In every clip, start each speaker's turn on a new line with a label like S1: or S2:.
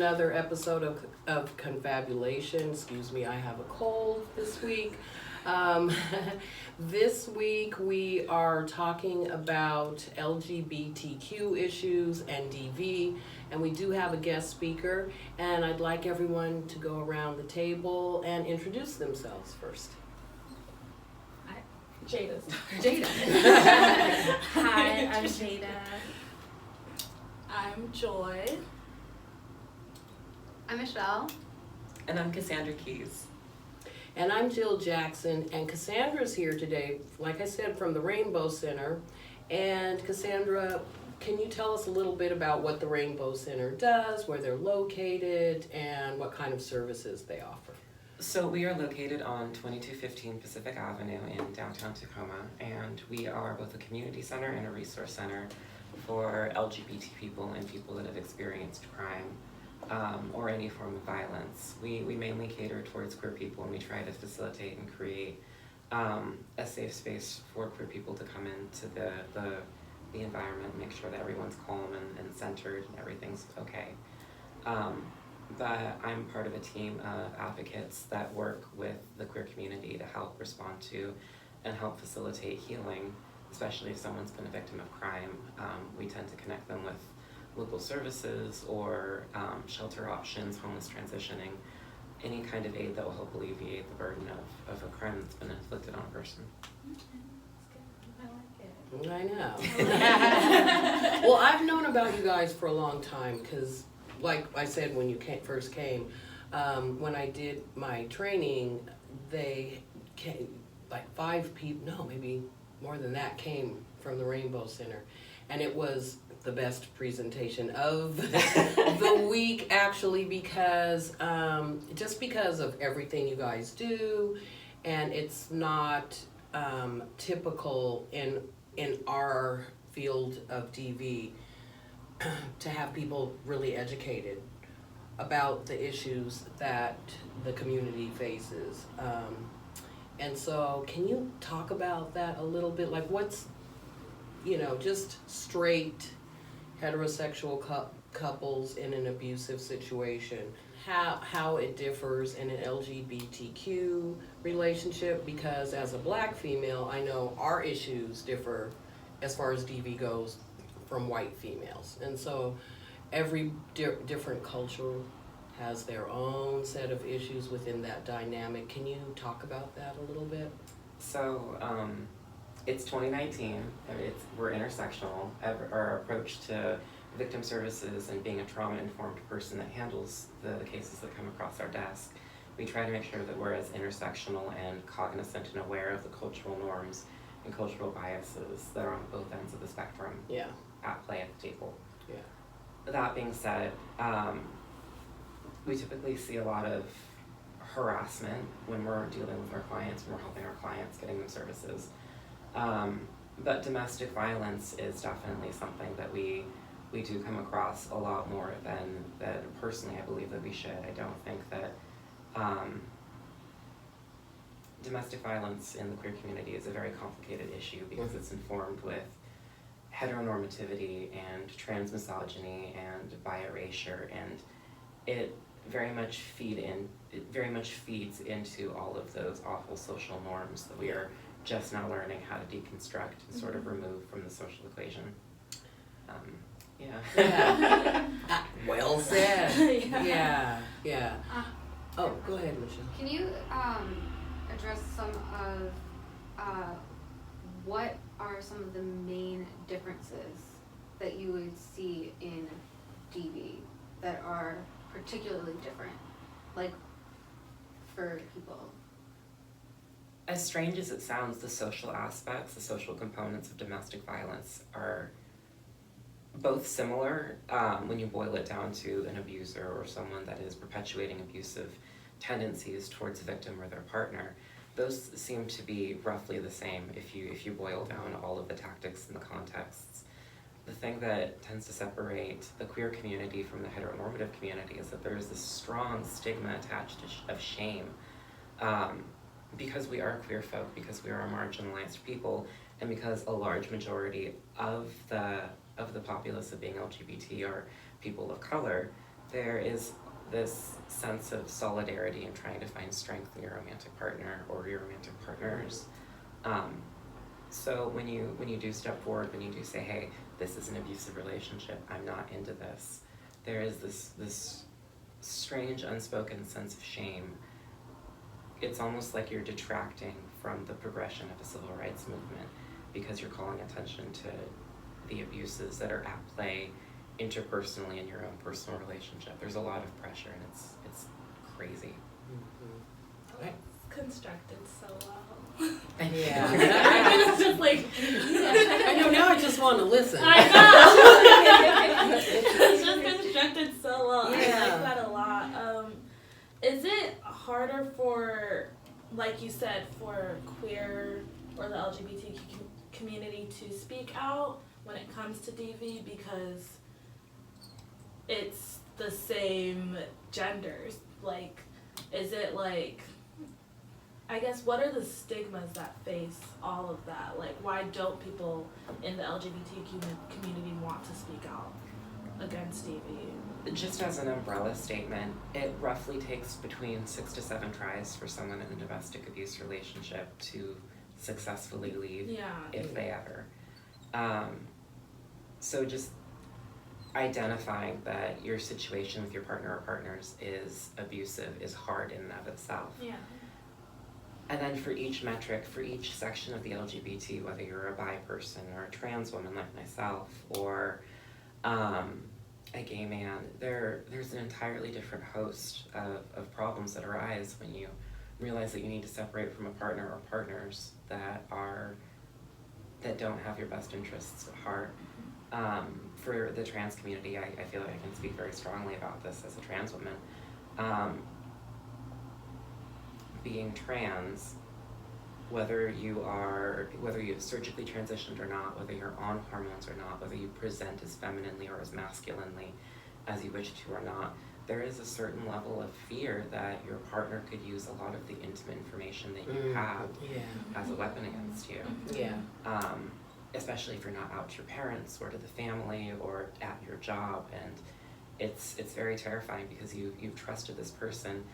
S1: another episode of Confabulation. Excuse me, I have a cold this week. This week we are talking about LGBTQ issues and DV, and we do have a guest speaker, and I'd like everyone to go around the table and introduce themselves first.
S2: Jada.
S3: Hi, I'm Jada.
S2: I'm Joy.
S3: I'm Michelle.
S4: And I'm Cassandra Keys.
S1: And I'm Jill Jackson, and Cassandra's here today, like I said, from the Rainbow Center. And Cassandra, can you tell us a little bit about what the Rainbow Center does, where they're located, and what kind of services they offer?
S4: So we are located on 2215 Pacific Avenue in downtown Tacoma, and we are both a community center and a resource center for LGBT people and people that have experienced crime or any form of violence. We mainly cater towards queer people, and we try to facilitate and create a safe space for queer people to come into the environment, make sure that everyone's calm and centered and everything's okay. But I'm part of a team of advocates that work with the queer community to help respond to and help facilitate healing, especially if someone's been a victim of crime. We tend to connect them with local services or shelter options, homeless transitioning, any kind of aid that will help alleviate the burden of a crime that's been inflicted on a person.
S1: I know. Well, I've known about you guys for a long time because, like I said, when you first came, when I did my training, they came, like 5 people, no, maybe more than that, came from the Rainbow Center. And it was the best presentation of the week, actually, because just because of everything you guys do, and it's not typical in our field of DV to have people really educated about the issues that the community faces. And so can you talk about that a little bit? Like what's, just straight heterosexual couples in an abusive situation, how it differs in an LGBTQ relationship, because as a black female, I know our issues differ as far as DV goes from white females. And so every different culture has their own set of issues within that dynamic. Can you talk about that a little bit?
S4: So it's 2019, we're intersectional. Our approach to victim services and being a trauma-informed person that handles the cases that come across our desk, we try to make sure that we're as intersectional and cognizant and aware of the cultural norms and cultural biases that are on both ends of the spectrum at play at the table.
S1: Yeah.
S4: That being said, we typically see a lot of harassment when we're dealing with our clients, when we're helping our clients, getting them services. But domestic violence is definitely something that we do come across a lot more than personally I believe that we should. I don't think that domestic violence in the queer community is a very complicated issue because it's informed with heteronormativity and transmisogyny and bi-erasure, and it very much feeds into all of those awful social norms that we are just now learning how to deconstruct and sort of remove from the social equation.
S1: Well said. Yeah. Oh, go ahead, Michelle.
S3: Can you address some of what are some of the main differences that you would see in DV that are particularly different, like for people?
S4: As strange as it sounds, the social aspects, the social components of domestic violence are both similar when you boil it down to an abuser or someone that is perpetuating abusive tendencies towards a victim or their partner. Those seem to be roughly the same if you boil down all of the tactics and the contexts. The thing that tends to separate the queer community from the heteronormative community is that there is this strong stigma attached of shame. Because we are queer folk, because we are marginalized people, and because a large majority of the populace of being LGBT are people of color, there is this sense of solidarity in trying to find strength in your romantic partner or your romantic partners. So when you do step forward, when you do say, hey, this is an abusive relationship, I'm not into this, there is this strange unspoken sense of shame. It's almost like you're detracting from the progression of the civil rights movement because you're calling attention to the abuses that are at play interpersonally in your own personal relationship. There's a lot of pressure, and it's crazy.
S1: Mm-hmm.
S2: It's constructed so well.
S1: Yeah.
S2: It's just like,
S1: I know, now I just want to listen.
S2: I know. It's just constructed so well.
S1: Yeah.
S2: I like that a lot. Is it harder for, like you said, for queer or the LGBTQ community to speak out when it comes to DV because it's the same genders? Like, is it like, I guess, what are the stigmas that face all of that? Like, why don't people in the LGBTQ community want to speak out against DV?
S4: Just as an umbrella statement, it roughly takes between 6 to 7 tries for someone in a domestic abuse relationship to successfully leave,
S2: Yeah.
S4: if they ever. So just identifying that your situation with your partner or partners is abusive is hard in and of itself.
S2: Yeah.
S4: And then for each metric, for each section of the LGBT, whether you're a bi person or a trans woman like myself, or a gay man, there's an entirely different host of problems that arise when you realize that you need to separate from a partner or partners that don't have your best interests at heart. For the trans community, I feel like I can speak very strongly about this as a trans woman. Being trans, whether you've surgically transitioned or not, whether you're on hormones or not, whether you present as femininely or as masculinely as you wish to or not, there is a certain level of fear that your partner could use a lot of the intimate information that you have as a weapon against you.
S1: Yeah.
S4: Especially if you're not out to your parents or to the family or at your job, and it's very terrifying because you've trusted this person.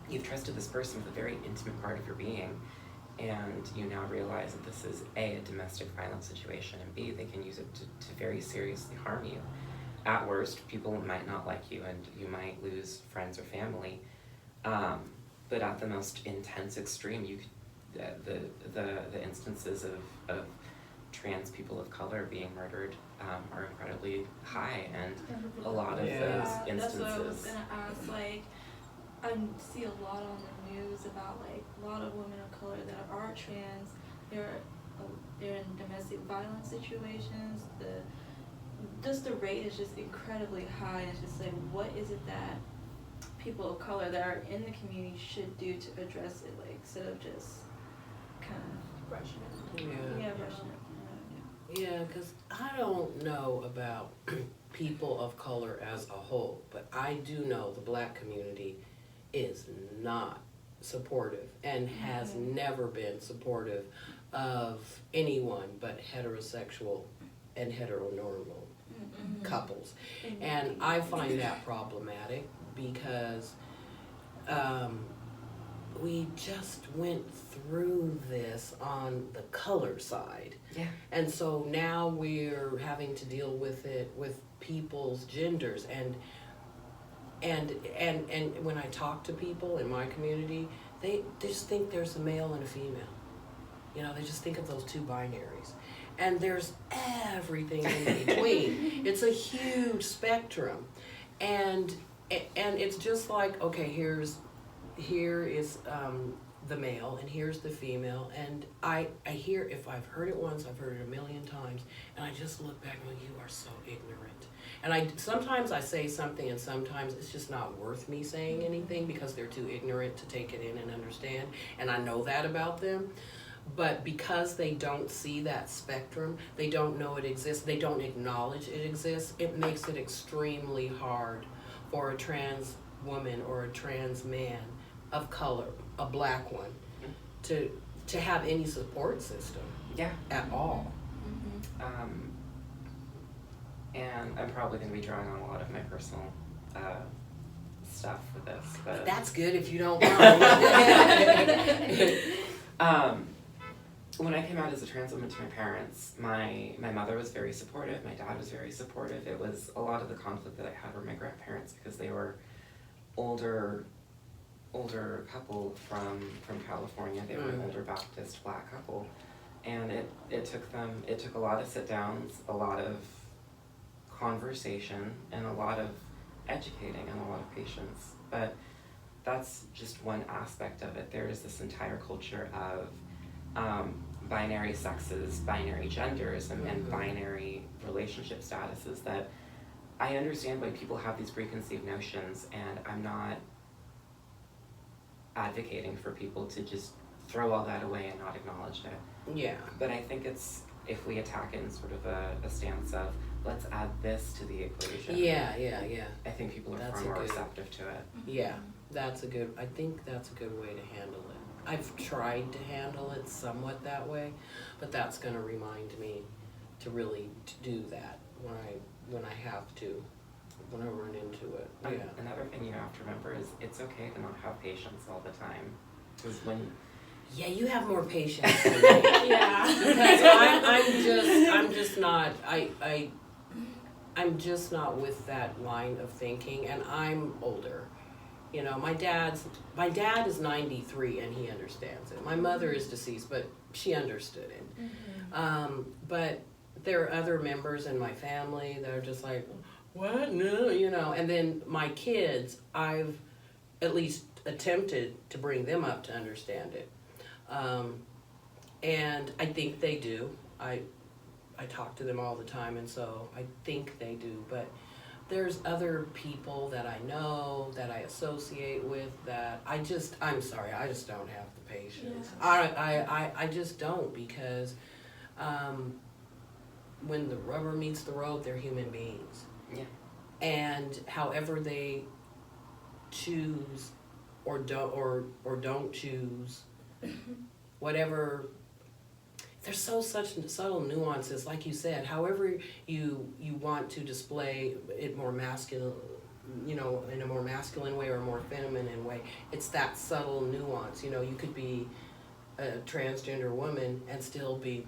S4: You've trusted this person with a very intimate part of your being, and you now realize that this is A, a domestic violence situation, and B, they can use it to very seriously harm you. At worst, people might not like you and you might lose friends or family, but at the most intense extreme, you could, the instances of trans people of color being murdered are incredibly high, and a lot of those instances.
S5: That's what I was gonna ask. Like, I see a lot on the news about like a lot of women of color that are trans. They're in domestic violence situations. The rate is just incredibly high. It's just like, what is it that people of color that are in the community should do to address it? Like, instead of just kind of
S2: Brushing it.
S5: brushing it.
S1: Yeah, because I don't know about people of color as a whole, but I do know the Black community is not supportive and has never been supportive of anyone but heterosexual and heteronormal couples. And I find that problematic because we just went through this on the color side.
S4: Yeah.
S1: And so now we're having to deal with it with people's genders, and when I talk to people in my community, they just think there's a male and a female. You know, they just think of those two binaries. And there's everything in between. It's a huge spectrum. And it's just like, okay, here is the male and here's the female, and I hear, if I've heard it once, I've heard it a million times, and I just look back and go, you are so ignorant. And sometimes I say something, and sometimes it's just not worth me saying anything because they're too ignorant to take it in and understand, and I know that about them. But because they don't see that spectrum, they don't know it exists, they don't acknowledge it exists, it makes it extremely hard for a trans woman or a trans man of color, a Black one, to have any support system at all.
S4: And I'm probably going to be drawing on a lot of my personal stuff with this. But
S1: That's good if you don't mind.
S4: When I came out as a trans woman to my parents, my mother was very supportive, my dad was very supportive. It was a lot of the conflict that I had with my grandparents because they were older couple from California. They were an older Baptist Black couple. And it took a lot of sit downs, a lot of conversation, and a lot of educating and a lot of patience. But that's just one aspect of it. There is this entire culture of binary sexes, binary genders, and binary relationship statuses that I understand why people have these preconceived notions, and I'm not advocating for people to just throw all that away and not acknowledge it.
S1: Yeah.
S4: But I think it's, if we attack it in sort of a stance of, let's add this to the equation.
S1: Yeah.
S4: I think people are
S1: That's
S4: far more
S1: a good-
S4: receptive to it.
S1: Yeah, I think that's a good way to handle it. I've tried to handle it somewhat that way, but that's gonna remind me to really do that when I have to, when I run into it, yeah.
S4: Another thing you have to remember is it's okay to not have patience all the time. Because when
S1: Yeah, you have more patience than me.
S2: Yeah.
S1: Because I'm just not, I'm just not with that line of thinking, and I'm older. You know, my dad is 93 and he understands it. My mother is deceased, but she understood it. But there are other members in my family that are just like, what? No, you know. And then my kids, I've at least attempted to bring them up to understand it. And I think they do. I talk to them all the time, and so I think they do. But there's other people that I know, that I associate with, that I'm sorry, I just don't have the patience.
S2: Yeah.
S1: I just don't, because when the rubber meets the road, they're human beings.
S4: Yeah.
S1: And however they choose or don't choose, whatever, there's such subtle nuances, like you said. However you want to display it more masculine, you know, in a more masculine way or a more feminine way, it's that subtle nuance. You know, you could be a transgender woman and still be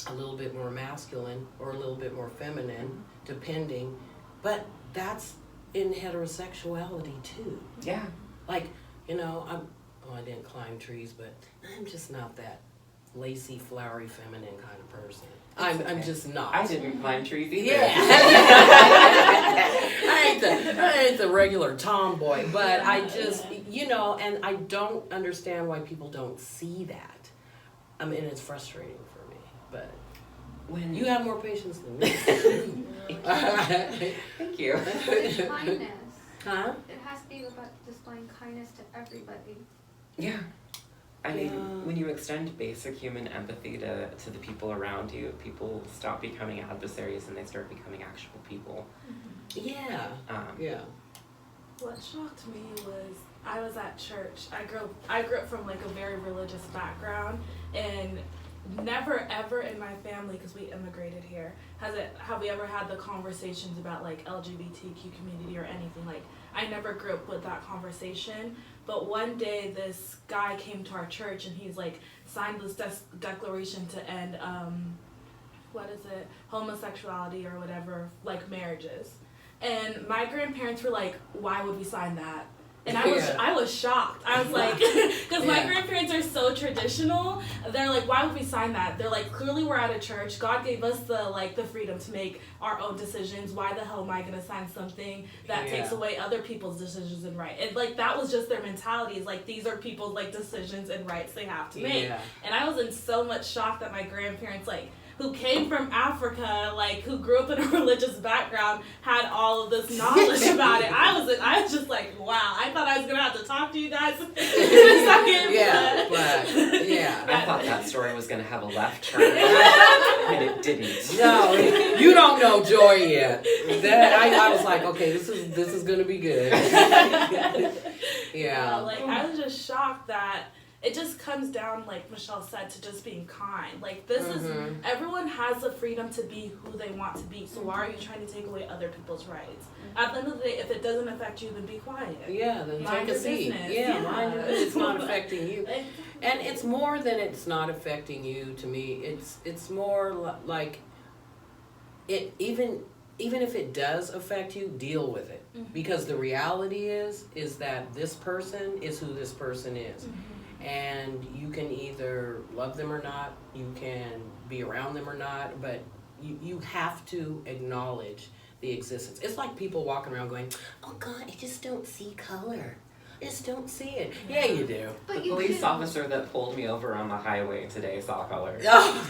S1: a little bit more masculine or a little bit more feminine, depending. But that's in heterosexuality too.
S4: Yeah.
S1: Like, you know, I didn't climb trees, but I'm just not that lacy, flowery, feminine kind of person. I'm just not.
S4: I didn't climb trees either.
S1: Yeah. I ain't the regular tomboy, but I just, you know, and I don't understand why people don't see that. I mean, it's frustrating for me, but
S4: When
S1: you have more patience than me.
S4: Thank you.
S3: Kindness.
S1: Huh?
S3: It has to be about displaying kindness to everybody.
S4: Yeah. I mean,
S1: Yeah.
S4: when you extend basic human empathy to the people around you, people stop becoming adversaries and they start becoming actual people.
S1: Yeah. Yeah.
S2: What shocked me was I was at church. I grew up from like a very religious background, and never ever in my family, because we immigrated here, have we ever had the conversations about like LGBTQ community or anything. Like, I never grew up with that conversation. But one day this guy came to our church and he's like signed this declaration to end homosexuality or whatever, like marriages. And my grandparents were like, why would we sign that? And I was shocked. I was like, because my grandparents are so traditional. They're like, why would we sign that? They're like, clearly we're at a church. God gave us the freedom to make our own decisions. Why the hell am I gonna sign something that takes away other people's decisions and rights? And like, that was just their mentality. Is like, these are people's like decisions and rights they have to make. And I was in so much shock that my grandparents, like, who came from Africa, like, who grew up in a religious background, had all of this knowledge about it. I was just like, wow, I thought I was gonna have to talk to you guys in a second.
S4: I thought that story was gonna have a left turn, and it didn't.
S1: No, you don't know Joy yet. I was like, okay, this is gonna be good.
S2: Like, I was just shocked that it just comes down, like Michelle said, to just being kind. Like, this is,
S1: Mhm.
S2: everyone has the freedom to be who they want to be, so why are you trying to take away other people's rights? At the end of the day, if it doesn't affect you, then be quiet.
S1: Yeah, then
S2: Mind
S1: take
S2: your
S1: a seat.
S2: business.
S1: Yeah,
S2: Yeah.
S1: mind your business. It's not affecting you.
S2: Exactly.
S1: And it's more than it's not affecting you to me. It's more like it even if it does affect you, deal with it.
S2: Mhm.
S1: Because the reality is that this person is who this person is. And you can either love them or not, you can be around them or not, but you have to acknowledge the existence. It's like people walking around going, "Oh God, I just don't see color. I just don't see it." Yeah, you do.
S3: But
S4: The
S3: you
S4: police
S3: can-
S4: officer that pulled me over on the highway today saw color.
S1: Oh.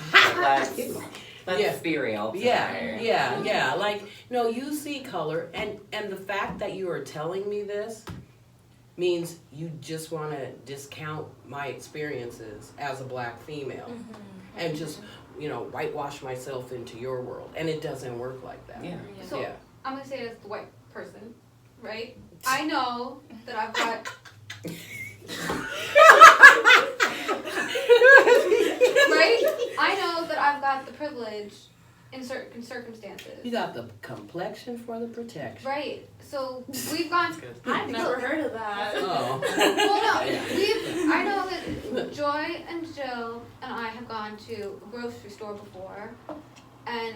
S4: Let's
S1: Yeah.
S4: be real
S1: Yeah,
S4: today.
S1: yeah. Like, no, you see color, and the fact that you are telling me this means you just want to discount my experiences as a black female and just, whitewash myself into your world, and it doesn't work like that.
S4: Yeah.
S3: So
S1: Yeah.
S3: I'm gonna say it as the white person, right? I know that I've got right? I know that I've got the privilege in certain circumstances.
S1: You got the complexion for the protection.
S3: Right. So we've gone.
S2: I've never heard of that.
S1: Oh.
S3: Well, no, I know that Joy and Jill and I have gone to a grocery store before, and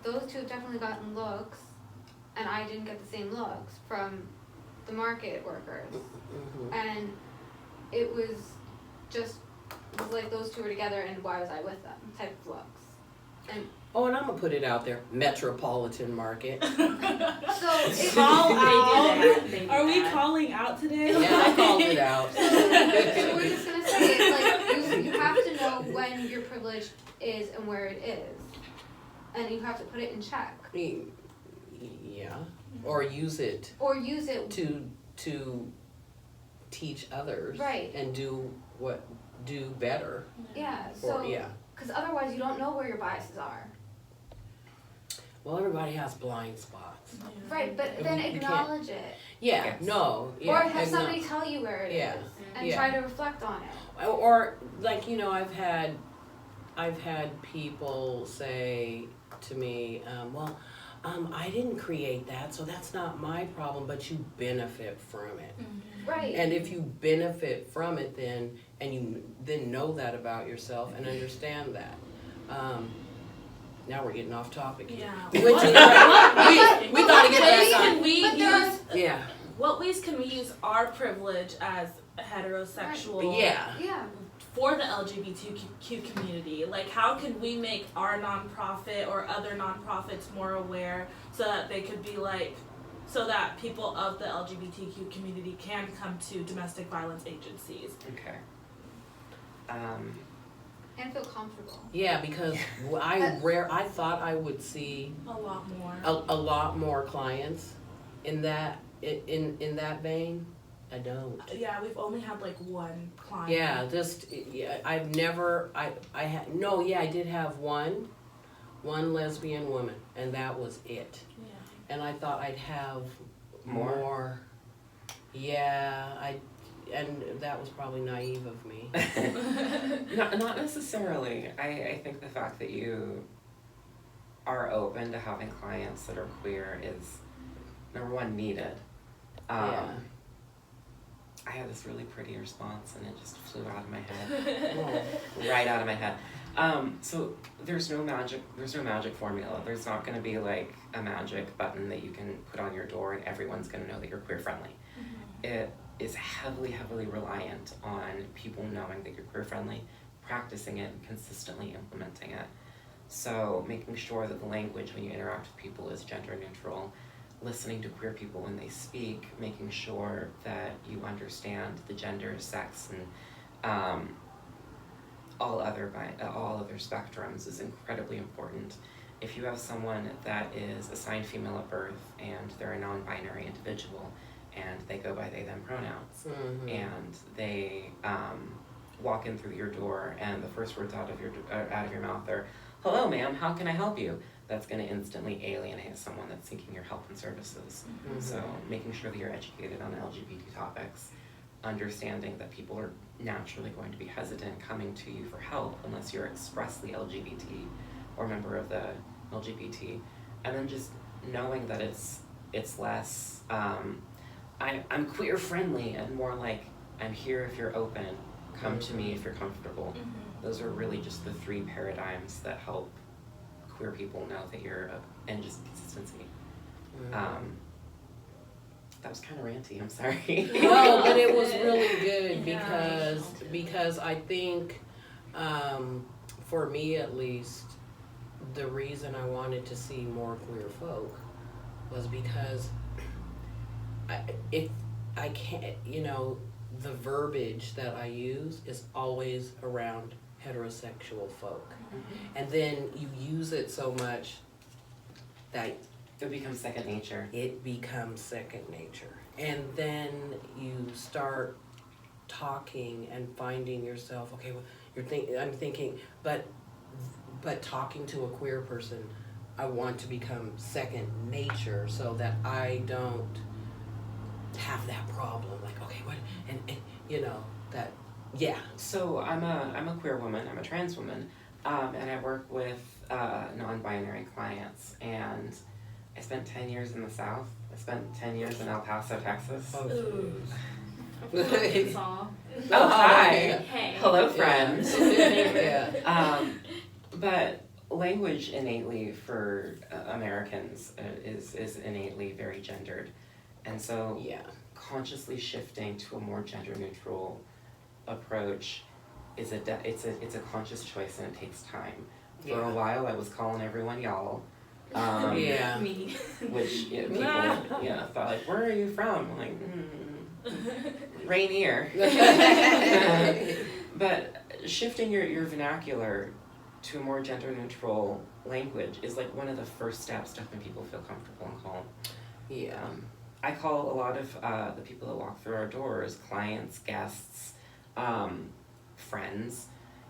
S3: those two have definitely gotten looks, and I didn't get the same looks from the market workers,
S1: Mhm.
S3: and it was just like those two were together, and why was I with them type of looks, and
S1: Oh, and I'm gonna put it out there, metropolitan market.
S3: so it's
S2: Call out.
S5: They do
S2: Are we
S5: that.
S2: calling out today?
S1: Yeah, I called it out.
S3: So we're just gonna say it's like you have to know when your privilege is and where it is, and you have to put it in check
S1: Yeah, or use it
S3: or use it.
S1: to teach others,
S3: Right.
S1: and do better.
S3: Yeah.
S1: Or
S3: So
S1: yeah.
S3: because otherwise you don't know where your biases are.
S1: Well, everybody has blind spots.
S3: Right. But
S1: You
S3: then
S1: can't-
S3: acknowledge it,
S1: Yeah.
S4: Yes.
S1: No. Yeah.
S3: or have
S1: and no.
S3: somebody tell you where it is,
S1: Yeah.
S3: and
S1: Yeah.
S3: try to reflect on it.
S1: Or like I've had people say to me, I didn't create that, so that's not my problem, but you benefit from it.
S3: Right.
S1: And if you benefit from it, then you then know that about yourself and understand that. Now we're getting off topic here.
S2: Yeah.
S1: We went to we gotta get
S2: ways
S1: back
S2: can
S1: on.
S2: we
S3: But there
S2: use?
S1: Yeah.
S2: What ways can we use our privilege as heterosexual?
S1: Yeah.
S3: Yeah.
S2: For the LGBTQ community, like how can we make our nonprofit or other nonprofits more aware so that they could be like, so that people of the LGBTQ community can come to domestic violence agencies?
S4: Okay.
S3: And feel comfortable.
S1: Yeah, because I thought I would see
S2: A lot more.
S1: a lot more clients in that vein. I don't.
S2: Yeah, we've only had like one client.
S1: Yeah, I've never I did have one lesbian woman, and that was it.
S2: Yeah.
S1: And I thought I'd have
S4: More?
S1: more. Yeah, and that was probably naive of me.
S4: Not necessarily. I think the fact that you are open to having clients that are queer is, number one, needed.
S1: Yeah.
S4: I had this really pretty response and it just flew out of my head.
S1: Oh.
S4: Right out of my head. So there's no magic formula. There's not gonna be like a magic button that you can put on your door and everyone's gonna know that you're queer friendly. It is heavily reliant on people knowing that you're queer friendly, practicing it, and consistently implementing it. So making sure that the language when you interact with people is gender neutral, listening to queer people when they speak, making sure that you understand the gender, sex, and all other spectrums is incredibly important. If you have someone that is assigned female at birth and they're a non-binary individual and they go by they them pronouns,
S1: Mhm.
S4: and they walk in through your door and the first words out of your mouth are, "Hello ma'am, how can I help you?" That's going to instantly alienate someone that's seeking your help and services.
S1: Mhm.
S4: So making sure that you're educated on LGBT topics, understanding that people are naturally going to be hesitant coming to you for help unless you're expressly LGBT or member of the LGBT. And then just knowing that it's less, I'm queer friendly and more like, I'm here if you're open, come to me if you're comfortable. Those are really just the 3 paradigms that help queer people know that you're, and just consistency. That was kind of ranty, I'm sorry.
S1: No, but it was really good
S2: Yeah.
S1: because I think, for me at least, the reason I wanted to see more queer folk was because I can't, you know, the verbiage that I use is always around heterosexual folk. And then you use it so much that
S4: It becomes second nature.
S1: it becomes second nature. And then you start talking and finding yourself, okay, well, I'm thinking, but talking to a queer person, I want to become second nature so that I don't have that problem. Like, okay, what, and you know, that, yeah.
S4: So I'm a queer woman, I'm a trans woman, and I work with non-binary clients, and I spent 10 years in the South. I spent 10 years in El Paso, Texas.
S1: Oh,
S2: Ooh.
S1: geez.
S2: Song.
S4: Oh, hi.
S2: Hey.
S4: Hello, friends.
S1: Yeah.
S4: But language innately for Americans is innately very gendered. And so
S1: Yeah.
S4: consciously shifting to a more gender neutral approach is it's a conscious choice, and it takes time. For
S1: Yeah.
S4: a while I was calling everyone y'all.
S1: Yeah.
S2: Me.
S4: Which people thought like, where are you from? I'm like, Rainier. But shifting your vernacular to a more gender neutral language is like one of the first steps to helping people feel comfortable and calm.
S1: Yeah.
S4: I call a lot of the people that walk through our doors clients, guests, friends.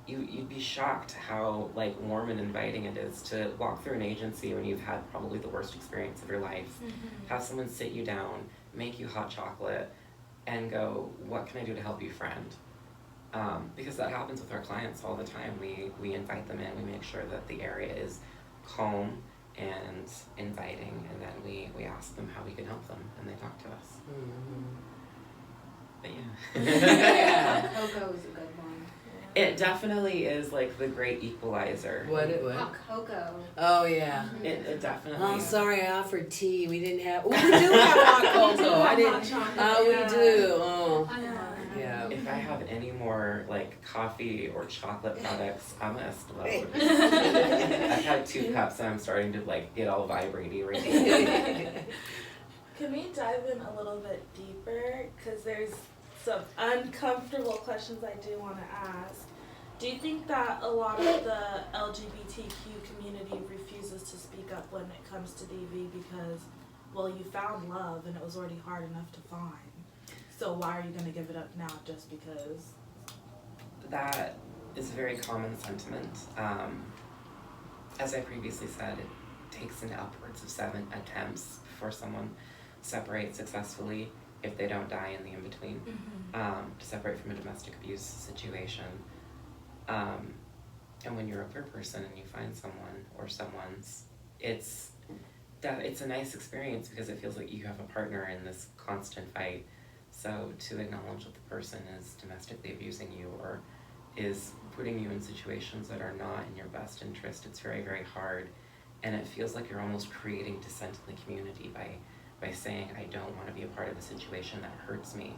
S4: You'd be shocked how like warm and inviting it is to walk through an agency when you've had probably the worst experience of your life. Have someone sit you down, make you hot chocolate, and go, what can I do to help you, friend? Because that happens with our clients all the time. We invite them in, we make sure that the area is calm and inviting, and then we ask them how we can help them, and they talk to us. But yeah.
S3: Cocoa is a good one.
S4: It definitely is like the great equalizer.
S1: What?
S3: Hot cocoa.
S1: Oh, yeah.
S4: It definitely
S1: Oh,
S4: is.
S1: sorry, I offered tea. We didn't have. Oh, we do have hot cocoa. I didn't. Oh, we do. Oh, yeah.
S4: If I have any more like coffee or chocolate products, I'm gonna explode. I've had 2 cups and I'm starting to like get all vibraty right now.
S2: Can we dive in a little bit deeper? Because there's some uncomfortable questions I do want to ask. Do you think that a lot of the LGBTQ community refuses to speak up when it comes to DV because, well, you found love and it was already hard enough to find? So why are you going to give it up now just because?
S4: That is a very common sentiment. As I previously said, it takes an upwards of 7 attempts before someone separates successfully, if they don't die in the in-between, to separate from a domestic abuse situation. And when you're a queer person and you find someone or someone's, it's a nice experience because it feels like you have a partner in this constant fight. So to acknowledge that the person is domestically abusing you or is putting you in situations that are not in your best interest, it's very, very hard. And it feels like you're almost creating dissent in the community by saying, I don't want to be a part of a situation that hurts me.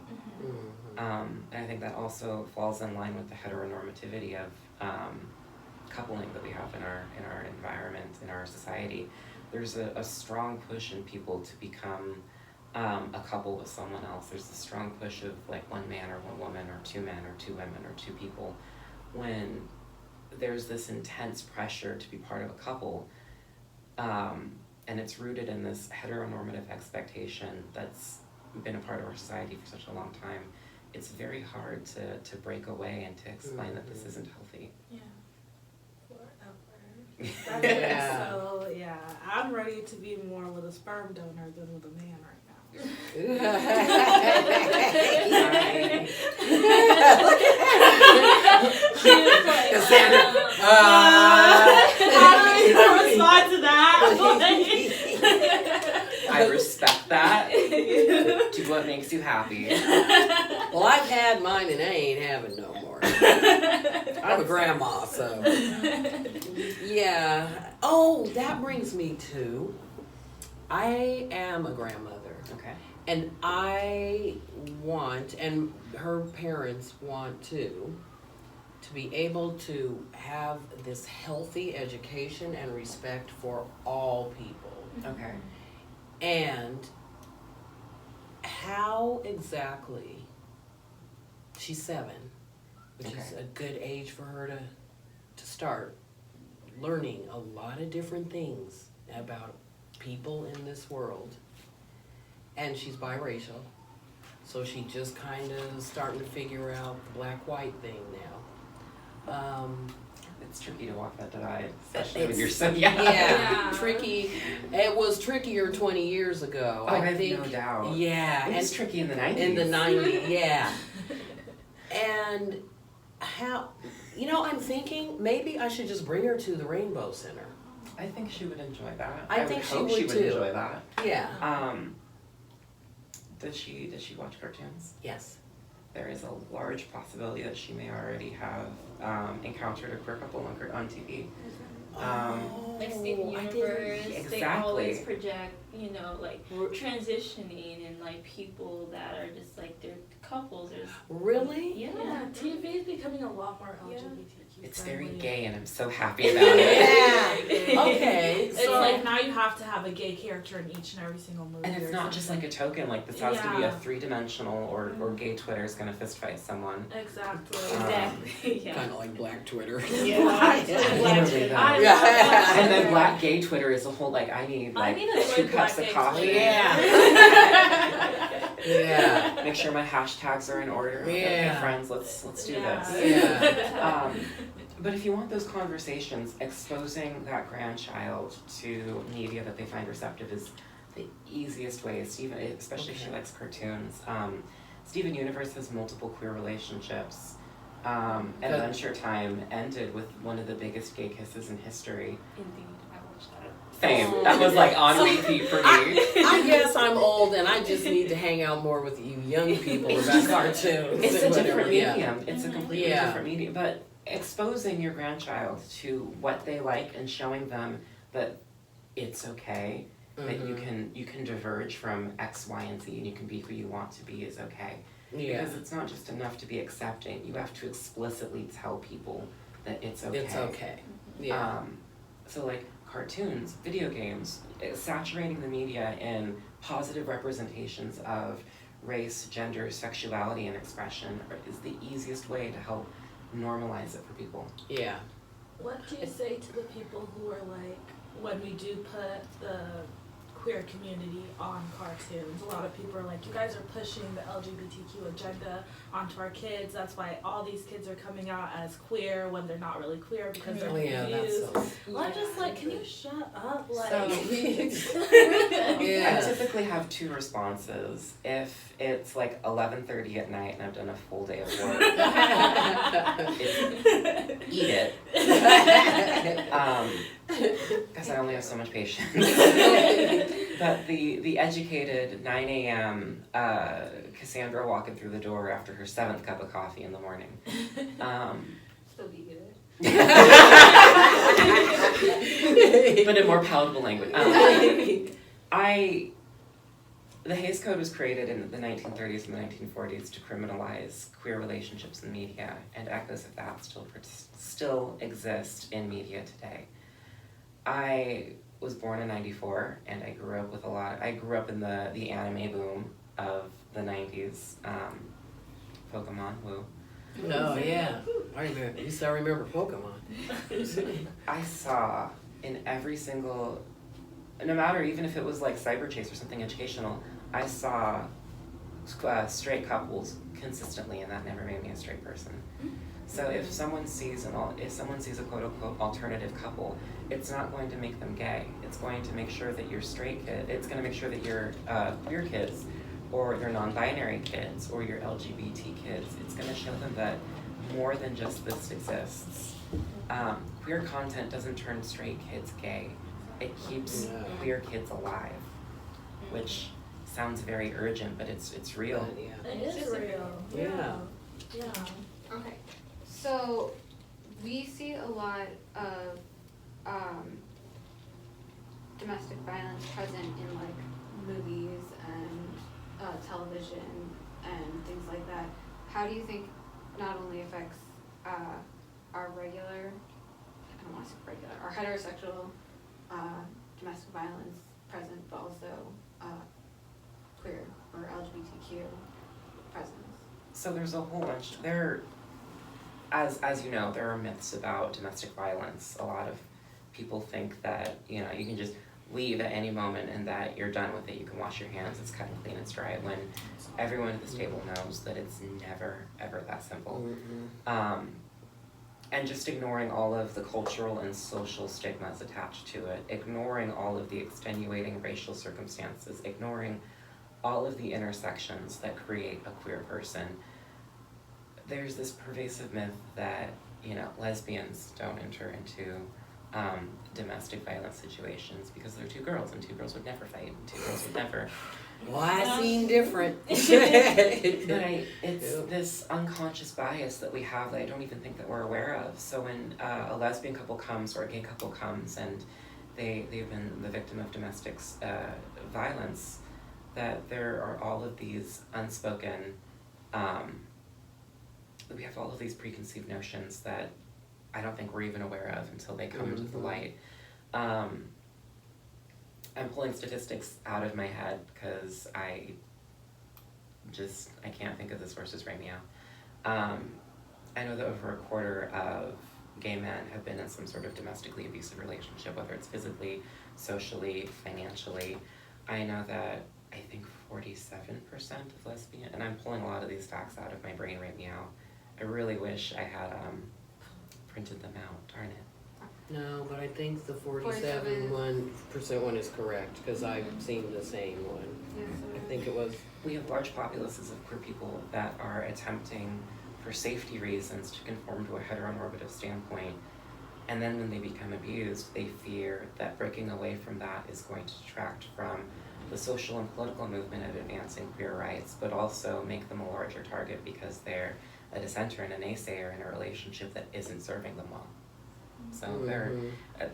S4: And I think that also falls in line with the heteronormativity of coupling that we have in our environment, in our society. There's a strong push in people to become a couple with someone else. There's a strong push of like one man or one woman or 2 men or 2 women or 2 people. When there's this intense pressure to be part of a couple, and it's rooted in this heteronormative expectation that's been a part of our society for such a long time, it's very hard to break away and to explain that this isn't healthy.
S2: Yeah. Forever.
S1: Yeah.
S2: So, yeah, I'm ready to be more with a sperm donor than with a man right now. She was like,
S1: Cassandra,
S2: how do you respond to that?
S4: I respect that. Do what makes you happy.
S1: Well, I've had mine and I ain't having no more. I'm a grandma, so. Yeah. Oh, that brings me to, I am a grandmother.
S4: Okay.
S1: And I want, and her parents want to be able to have this healthy education and respect for all people.
S4: Okay.
S1: And how exactly, she's 7, which is
S4: Okay.
S1: a good age for her to start learning a lot of different things about people in this world. And she's biracial, so she just kind of starting to figure out the black-white thing now.
S4: It's tricky to walk that divide, especially
S1: It's-
S4: when you're so young.
S2: Yeah.
S1: Tricky. It was trickier 20 years ago.
S4: Oh, I have
S1: think.
S4: no doubt.
S1: Yeah,
S4: It was
S1: and
S4: tricky in the 90s.
S1: in the 90s, yeah. And how, I'm thinking maybe I should just bring her to the Rainbow Center.
S4: I think she would enjoy that.
S1: I think she
S4: hope
S1: would too.
S4: enjoy that.
S1: Yeah.
S4: Does she watch cartoons?
S1: Yes.
S4: There is a large possibility that she may already have encountered a queer couple on TV.
S5: Like Steven
S1: I didn't-
S5: Universe, they
S4: Exactly.
S5: always project, like
S1: R-
S5: transitioning and like people that are just like they're couples. There's
S1: Really?
S5: yeah.
S2: Yeah, TV is becoming a lot more LGBTQ
S4: It's
S2: friendly.
S4: very gay, and I'm so happy about it.
S1: Yeah. Okay.
S2: It's
S1: So
S2: like now you have to have a gay character in each and every single movie.
S4: And it's
S2: or
S4: not just like
S2: something.
S4: a token, like this has to be a
S2: Yeah.
S4: 3-dimensional or gay Twitter is gonna fist fight someone.
S2: Exactly.
S5: Exactly. Yeah.
S1: kind of like Black Twitter.
S2: Yeah.
S4: Literally that.
S1: Yeah.
S4: And then black gay Twitter is a whole like I need
S2: I
S4: like
S2: need a
S4: 2
S2: good
S4: cups
S2: black
S4: of
S2: gay
S4: coffee.
S2: Twitter.
S1: Yeah. Yeah.
S4: Make sure my hashtags are in order. Okay,
S1: Yeah.
S4: friends, let's do
S2: Yeah.
S4: this.
S1: Yeah.
S4: But if you want those conversations, exposing that grandchild to media that they find receptive is the easiest way. Especially if she
S1: Okay.
S4: likes cartoons. Steven Universe has multiple queer relationships. And
S1: Good.
S4: Adventure Time ended with one of the biggest gay kisses in history.
S5: Indeed, I watched that.
S4: Same.
S1: Oh.
S4: That was like on repeat for me.
S1: I guess I'm old and I just need to hang out more with you young people about cartoons.
S4: It's a
S1: and
S4: different
S1: whatever, yeah.
S4: medium. It's a completely
S1: Yeah.
S4: different medium. But exposing your grandchild to what they like and showing them that it's okay, that you can diverge from X, Y, and Z, and you can be who you want to be is okay.
S1: Yeah.
S4: Because it's not just enough to be accepting. You have to explicitly tell people that it's okay.
S1: It's okay. Yeah.
S4: So like cartoons, video games, saturating the media in positive representations of race, gender, sexuality, and expression is the easiest way to help normalize it for people.
S1: Yeah.
S2: What do you say to the people who are like, when we do put the queer community on cartoons, a lot of people are like, you guys are pushing the LGBTQ agenda onto our kids, that's why all these kids are coming out as queer when they're not really queer because they're
S1: Oh yeah,
S2: confused.
S1: that's so.
S2: I'm just like, can you shut up? Like,
S4: So- I
S1: Yeah.
S4: typically have 2 responses. If it's like 11:30 at night and I've done a full day of work, eat it. Because I only have so much patience. But the educated 9 a.m. Cassandra walking through the door after her 7th cup of coffee in the morning.
S5: Still be good.
S4: But in more palatable language. The Hays Code was created in the 1930s and the 1940s to criminalize queer relationships in media, and echoes of that still exist in media today. I was born in '94, and I grew up with I grew up in the anime boom of the '90s. Pokemon, woo.
S1: No, yeah. I remember. You still remember Pokemon?
S4: I saw in every single, no matter even if it was like Cyber Chase or something educational, I saw straight couples consistently, and that never made me a straight person. So if someone sees a quote unquote alternative couple, it's not going to make them gay. It's going to make sure that you're straight kid. It's going to make sure that you're queer kids, or your non-binary kids, or your LGBT kids. It's going to show them that more than just this exists. Queer content doesn't turn straight kids gay. It keeps queer kids alive, which sounds very urgent, but it's real.
S1: But, yeah.
S2: It is real.
S1: Yeah.
S2: Yeah.
S3: Okay, so we see a lot of domestic violence present in like movies and television and things like that. How do you think not only affects our regular, I don't want to say regular, our heterosexual domestic violence present, but also queer or LGBTQ presence?
S4: So there's a whole bunch. As you know, there are myths about domestic violence. A lot of people think that, you know, you can just leave at any moment and that you're done with it. You can wash your hands, it's cut and clean, it's dry. When everyone at this table knows that it's never, ever that simple. And just ignoring all of the cultural and social stigmas attached to it, ignoring all of the extenuating racial circumstances, ignoring all of the intersections that create a queer person. There's this pervasive myth that, you know, lesbians don't enter into domestic violence situations because they're two girls, and two girls would never fight, and two girls would never.
S1: Well, I seen different.
S4: But it's this unconscious bias that we have that I don't even think that we're aware of. So when a lesbian couple comes or a gay couple comes and they've been the victim of domestic violence, that there are all of these unspoken, we have all of these preconceived notions that I don't think we're even aware of until they come into the light. I'm pulling statistics out of my head because I can't think of the sources right now. I know that over a quarter of gay men have been in some sort of domestically abusive relationship, whether it's physically, socially, financially. I know that I think 47% of lesbian, and I'm pulling a lot of these facts out of my brain right now. I really wish I had printed them out, darn it.
S1: No, but I think the 47% one is correct, because I've seen the same one.
S3: Yeah,
S1: I think it was,
S4: We have large populaces of queer people that are attempting, for safety reasons, to conform to a heteronormative standpoint. And then when they become abused, they fear that breaking away from that is going to detract from the social and political movement of advancing queer rights, but also make them a larger target because they're a dissenter and a naysayer in a relationship that isn't serving them well. So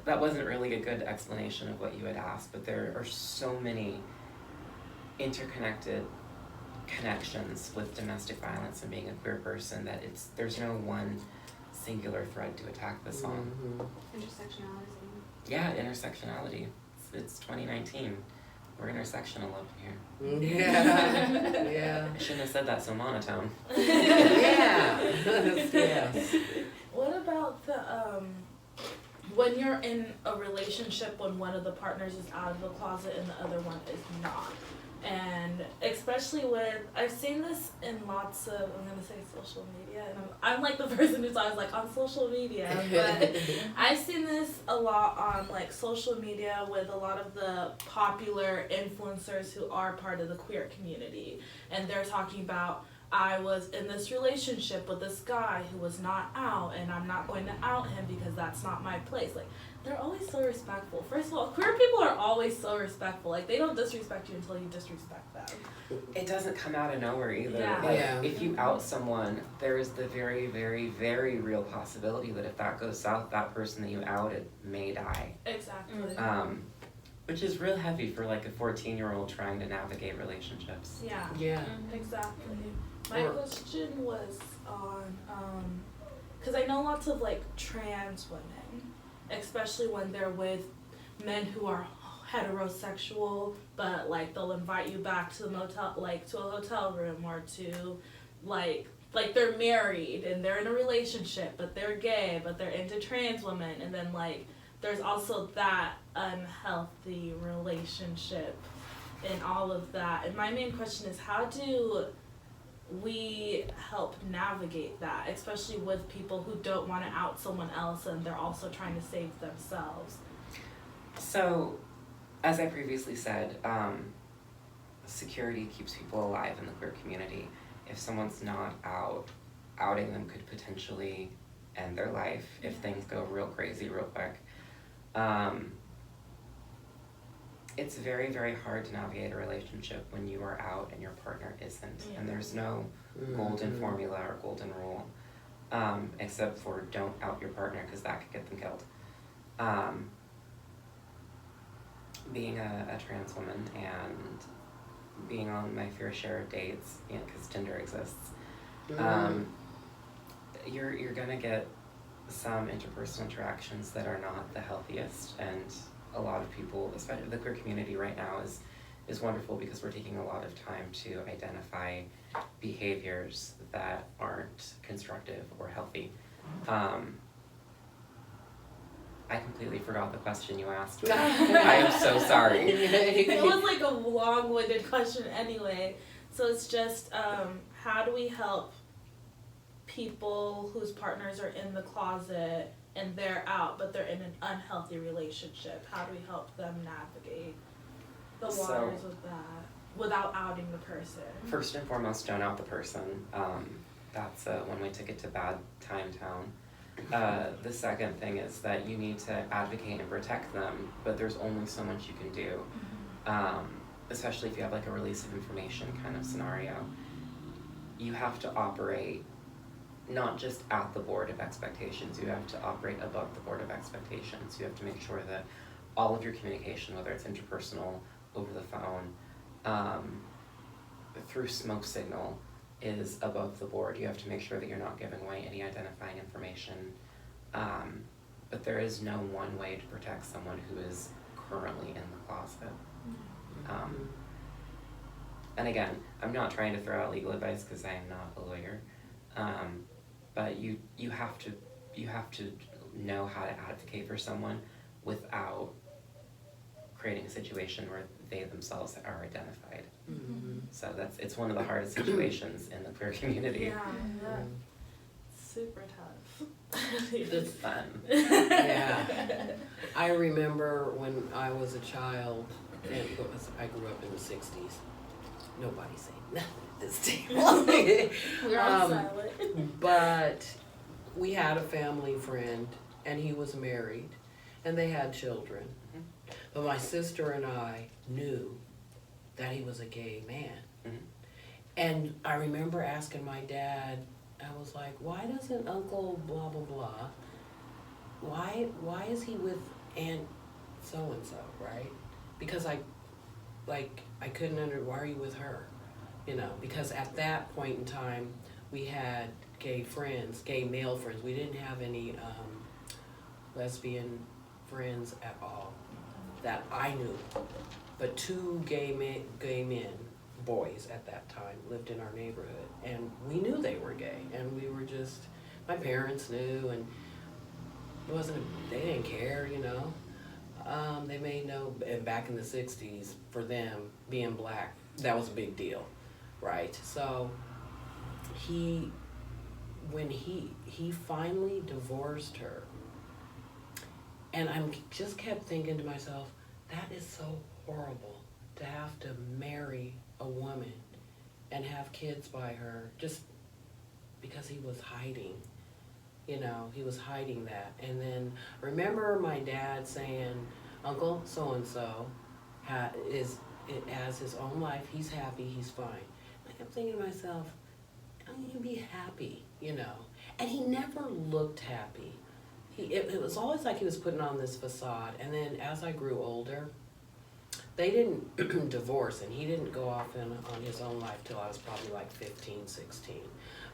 S4: that wasn't really a good explanation of what you had asked, but there are so many interconnected connections with domestic violence and being a queer person that there's no one singular thread to attack this on.
S3: Intersectionality.
S4: Yeah, intersectionality. It's 2019. We're intersectional up here.
S1: yeah, yeah.
S4: I shouldn't have said that so monotone.
S1: Yeah. Yes.
S2: What about the when you're in a relationship when one of the partners is out of the closet and the other one is not? And especially with, I've seen this in lots of, I'm gonna say social media, and I'm like the person who's always like on social media, but I've seen this a lot on like social media with a lot of the popular influencers who are part of the queer community, and they're talking about, I was in this relationship with this guy who was not out, and I'm not going to out him because that's not my place. Like, they're always so respectful. First of all, queer people are always so respectful. Like, they don't disrespect you until you disrespect them.
S4: It doesn't come out of nowhere either.
S2: Yeah.
S4: Like,
S1: Yeah.
S4: if you out someone, there is the very, very, very real possibility that if that goes south, that person that you outed may die.
S2: Exactly.
S4: Which is real heavy for like a 14-year-old trying to navigate relationships.
S2: Yeah.
S1: Yeah.
S2: Exactly. My question was on, because I know lots of like trans women, especially when they're with men who are heterosexual, but like they'll invite you back to the motel, like to a hotel room, or to like they're married and they're in a relationship, but they're gay, but they're into trans women, and then like there's also that unhealthy relationship and all of that. And my main question is, how do we help navigate that, especially with people who don't want to out someone else and they're also trying to save themselves?
S4: So, as I previously said, security keeps people alive in the queer community. If someone's not out, outing them could potentially end their life if things go real crazy real quick. It's very, very hard to navigate a relationship when you are out and your partner isn't, and there's no golden formula or golden rule, except for don't out your partner because that could get them killed. Being a trans woman and being on my fair share of dates, because Tinder exists, you're gonna get some interpersonal interactions that are not the healthiest, and a lot of people, especially the queer community right now, is wonderful because we're taking a lot of time to identify behaviors that aren't constructive or healthy. I completely forgot the question you asked me. I am so sorry.
S2: It was like a long-winded question anyway. So it's just, how do we help people whose partners are in the closet and they're out, but they're in an unhealthy relationship? How do we help them navigate the waters with that without outing the person?
S4: First and foremost, don't out the person. That's a one-way ticket to bad time town. The second thing is that you need to advocate and protect them, but there's only so much you can do, especially if you have like a release of information kind of scenario. You have to operate not just at the board of expectations, you have to operate above the board of expectations. You have to make sure that all of your communication, whether it's interpersonal, over the phone, through smoke signal, is above the board. You have to make sure that you're not giving away any identifying information. But there is no one way to protect someone who is currently in the closet. And again, I'm not trying to throw out legal advice because I am not a lawyer. But you have to know how to advocate for someone without creating a situation where they themselves are identified. So it's one of the hardest situations in the queer community.
S2: Yeah, super tough.
S4: It's fun.
S1: Yeah. I remember when I was a child, and I grew up in the 60s. Nobody's saying nothing at this table.
S2: We're all silent.
S1: But we had a family friend, and he was married, and they had children. But my sister and I knew that he was a gay man. And I remember asking my dad, I was like, why doesn't Uncle blah, blah, blah, why is he with Aunt so-and-so, right? Because I couldn't why are you with her? Because at that point in time, we had gay male friends. We didn't have any lesbian friends at all that I knew. But two gay men, boys at that time, lived in our neighborhood, and we knew they were gay, and we were just, my parents knew, and they didn't care, They made and back in the 60s, for them, being black, that was a big deal, right? So, when he finally divorced her, and I just kept thinking to myself, that is so horrible to have to marry a woman and have kids by her just because he was hiding. He was hiding that. And then remember my dad saying, Uncle so-and-so has his own life, he's happy, he's fine. And I kept thinking to myself, how can you be happy, And he never looked happy. It was always like he was putting on this facade. And then as I grew older, they didn't divorce, and he didn't go off on his own life till I was probably like 15, 16.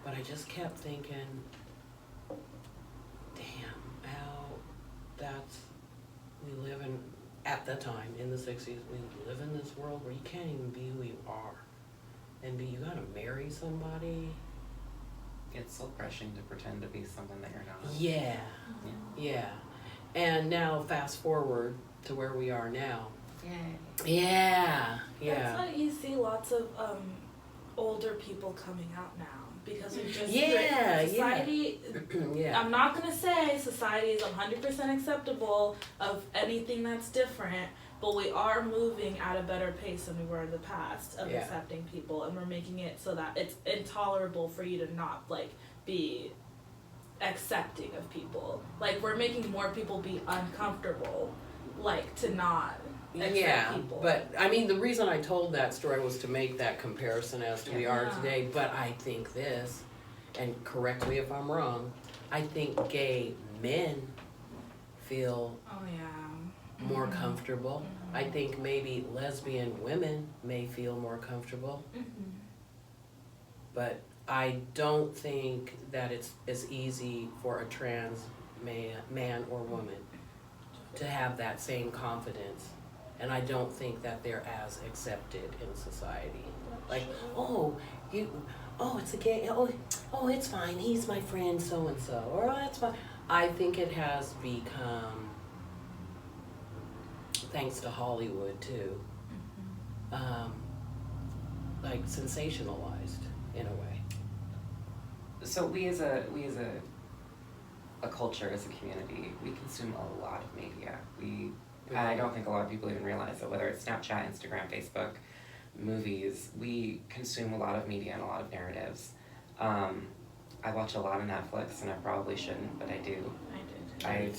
S1: But I just kept thinking, damn, we live in, at the time, in the 60s, we live in this world where you can't even be who you are. And you gotta marry somebody.
S4: It's so crushing to pretend to be someone that you're not.
S1: Yeah. And now fast forward to where we are now. Yeah.
S2: That's why you see lots of older people coming out now, because we just society.
S1: Yeah.
S2: I'm not gonna say society is 100% acceptable of anything that's different, but we are moving at a better pace than we were in the past of accepting people, and we're making it so that it's intolerable for you to not be accepting of people. Like, we're making more people be uncomfortable, like, to not accept
S1: Yeah,
S2: people.
S1: but I mean, the reason I told that story was to make that comparison as to we are
S2: Yeah.
S1: today. But I think this, and correct me if I'm wrong, I think gay men feel
S2: Oh, yeah.
S1: more comfortable. I think maybe lesbian women may feel more comfortable, but I don't think that it's as easy for a trans man or woman to have that same confidence. And I don't think that they're as accepted in society. Like, oh, it's a gay, oh, it's fine, he's my friend so-and-so, or oh, that's fine. I think it has become, thanks to Hollywood too, like sensationalized in a way.
S4: So we as a culture, as a community, we consume a lot of media. And I don't think a lot of people even realize that, whether it's Snapchat, Instagram, Facebook, movies, we consume a lot of media and a lot of narratives. I watch a lot of Netflix, and I probably shouldn't, but I do. I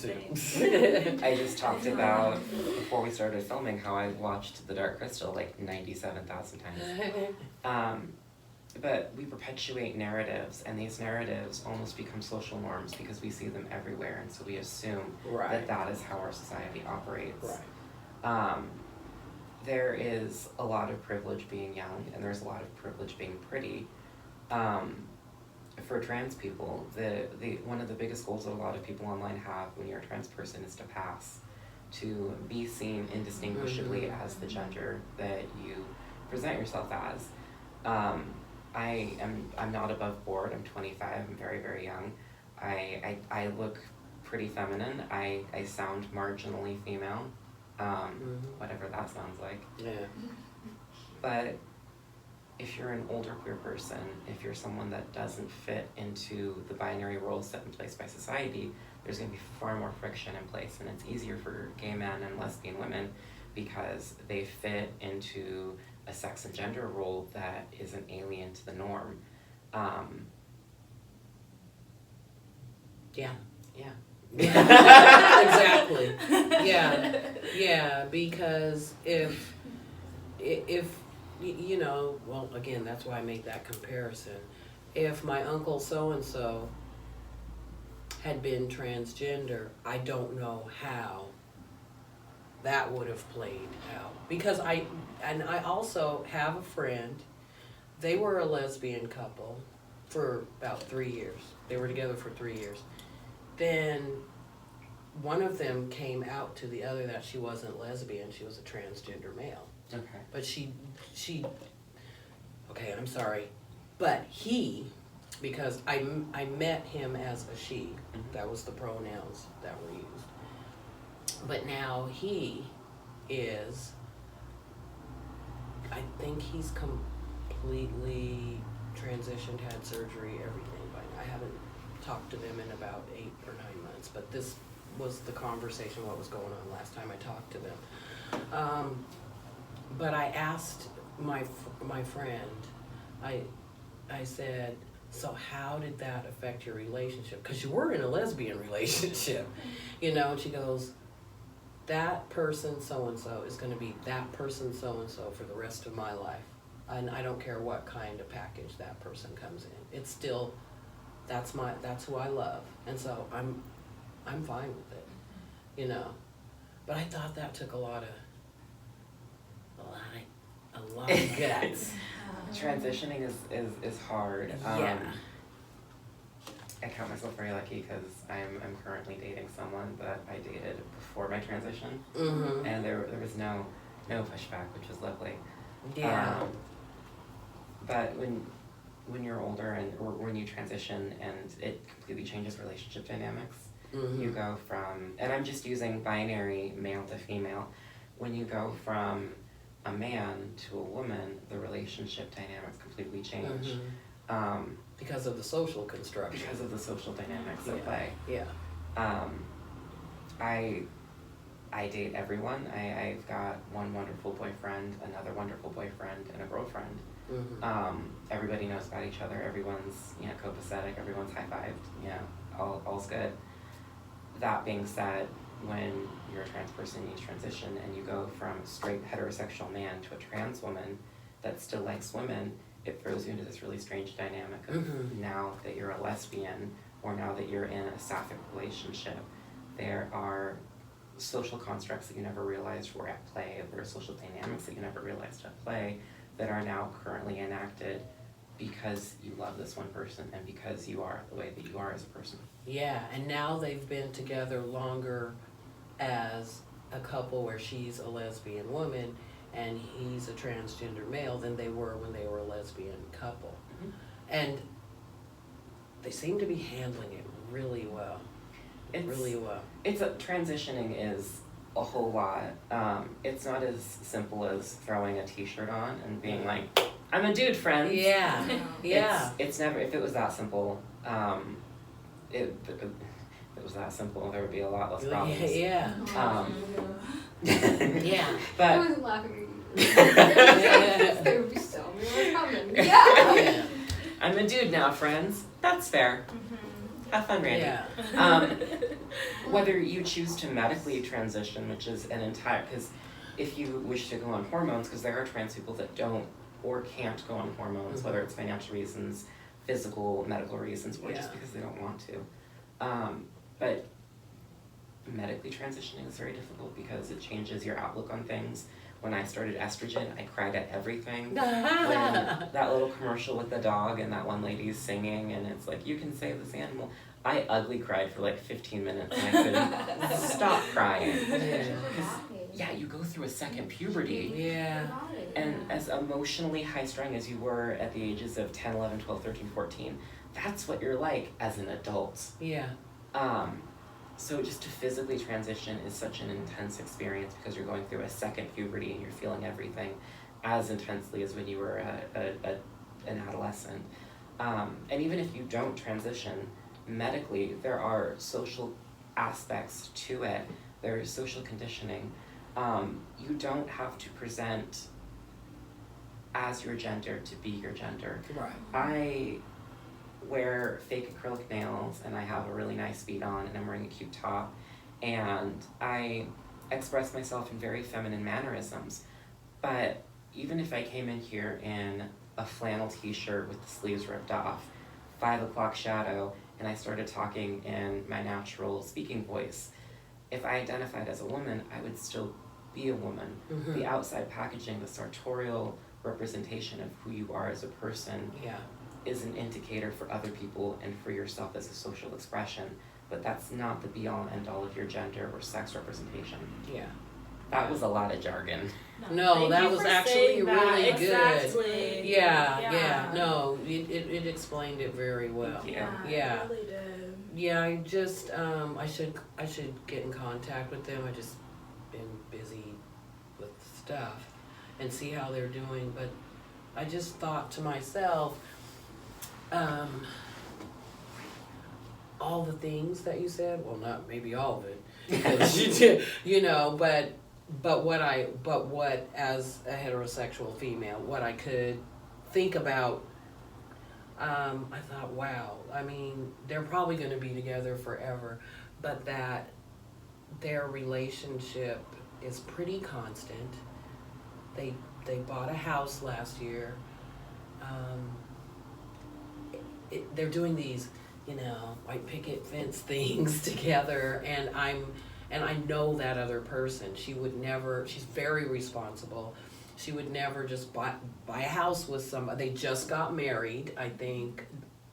S4: just talked about, before we started filming, how I watched The Dark Crystal like 97,000 times. But we perpetuate narratives, and these narratives almost become social norms because we see them everywhere, and so we assume
S1: Right.
S4: that is how our society operates.
S1: Right.
S4: There is a lot of privilege being young, and there's a lot of privilege being pretty. For trans people, one of the biggest goals that a lot of people online have when you're a trans person is to pass, to be seen indistinguishably as the gender that you present yourself as. I'm not above board. I'm 25. I'm very, very young. I look pretty feminine. I sound marginally female, whatever that sounds like.
S1: Yeah.
S4: But if you're an older queer person, if you're someone that doesn't fit into the binary roles set in place by society, there's going to be far more friction in place, and it's easier for gay men and lesbian women because they fit into a sex and gender role that is an alien to the norm.
S1: Yeah. Exactly. Yeah, because if you know, well, again, that's why I made that comparison. If my uncle so-and-so had been transgender, I don't know how that would have played out. Because I also have a friend, they were a lesbian couple for about 3 years. They were together for 3 years. Then one of them came out to the other that she wasn't lesbian, she was a transgender male.
S4: Okay.
S1: But she okay, I'm sorry, but he, because I met him as a she, that was the pronouns that were used. But now he is, I think he's completely transitioned, had surgery, everything. But I haven't talked to them in about 8 or 9 months, but this was the conversation, what was going on last time I talked to them. But I asked my friend, I said, so how did that affect your relationship? Because you were in a lesbian relationship, you know, and she goes, that person so-and-so is going to be that person so-and-so for the rest of my life. And I don't care what kind of package that person comes in. It's still, that's who I love. And so I'm fine with it, you know. But I thought that took a lot of guts.
S4: Transitioning is hard.
S1: Yeah.
S4: I count myself very lucky because I'm currently dating someone that I dated before my transition, and there was no pushback, which was lovely.
S1: Yeah.
S4: But when you're older or when you transition and it completely changes relationship dynamics, you go from, and I'm just using binary male to female, when you go from a man to a woman, the relationship dynamics completely change.
S1: Because of the social construction.
S4: Because of the social dynamics at play.
S1: Yeah.
S4: I date everyone. I've got one wonderful boyfriend, another wonderful boyfriend, and a girlfriend. Everybody knows about each other. Everyone's, you know, copacetic. Everyone's high-fived. You know, all's good. That being said, when you're a trans person, you transition, and you go from a straight heterosexual man to a trans woman that still likes women, it throws you into this really strange dynamic of now that you're a lesbian, or now that you're in a sapphic relationship, there are social constructs that you never realized were at play, there are social dynamics that you never realized at play that are now currently enacted because you love this one person and because you are the way that you are as a person.
S1: Yeah, and now they've been together longer as a couple where she's a lesbian woman and he's a transgender male than they were when they were a lesbian couple. And they seem to be handling it really well.
S4: Transitioning is a whole lot. It's not as simple as throwing a t-shirt on and being like, I'm a dude, friends.
S1: Yeah, yeah.
S4: It's never, if it was that simple, if it was that simple, there would be a lot less problems.
S1: Yeah. Yeah.
S3: I
S4: But
S3: wasn't laughing at you. There would be so many problems. Yeah.
S4: I'm a dude now, friends. That's fair. Have fun, Randy.
S1: Yeah.
S4: Whether you choose to medically transition, which is an entire, because if you wish to go on hormones, because there are trans people that don't or can't go on hormones, whether it's financial reasons, physical, medical reasons, or just because they don't want to. But medically transitioning is very difficult because it changes your outlook on things. When I started estrogen, I cried at everything. When that little commercial with the dog and that one lady's singing and it's like, you can save this animal. I ugly cried for like 15 minutes and I couldn't stop crying. Yeah, you go through a second puberty.
S1: Yeah.
S4: And as emotionally high-strung as you were at the ages of 10, 11, 12, 13, 14, that's what you're like as an adult.
S1: Yeah.
S4: So just to physically transition is such an intense experience because you're going through a second puberty and you're feeling everything as intensely as when you were an adolescent. And even if you don't transition medically, there are social aspects to it. There is social conditioning. You don't have to present as your gender to be your gender.
S1: Right.
S4: I wear fake acrylic nails and I have a really nice bead on and I'm wearing a cute top and I express myself in very feminine mannerisms. But even if I came in here in a flannel t-shirt with the sleeves ripped off, 5 o'clock shadow, and I started talking in my natural speaking voice, if I identified as a woman, I would still be a woman. The outside packaging, the sartorial representation of who you are as a person is an indicator for other people and for yourself as a social expression, but that's not the be-all and end-all of your gender or sex representation.
S1: Yeah.
S4: That was a lot of jargon.
S1: No, that was actually really good.
S2: Exactly.
S1: Yeah. No, it explained it very well.
S4: Yeah.
S1: Yeah.
S2: It really did.
S1: Yeah, I just I should get in contact with them. I just been busy with stuff and see how they're doing, but I just thought to myself, all the things that you said, well, not maybe all of it, because you know, but what as a heterosexual female, what I could think about, I thought, wow, I mean, they're probably going to be together forever, but that their relationship is pretty constant. They bought a house last year. They're doing these, you know, white picket fence things together, and I know that other person. She would never. She's very responsible. She would never just buy a house with somebody. They just got married, I think,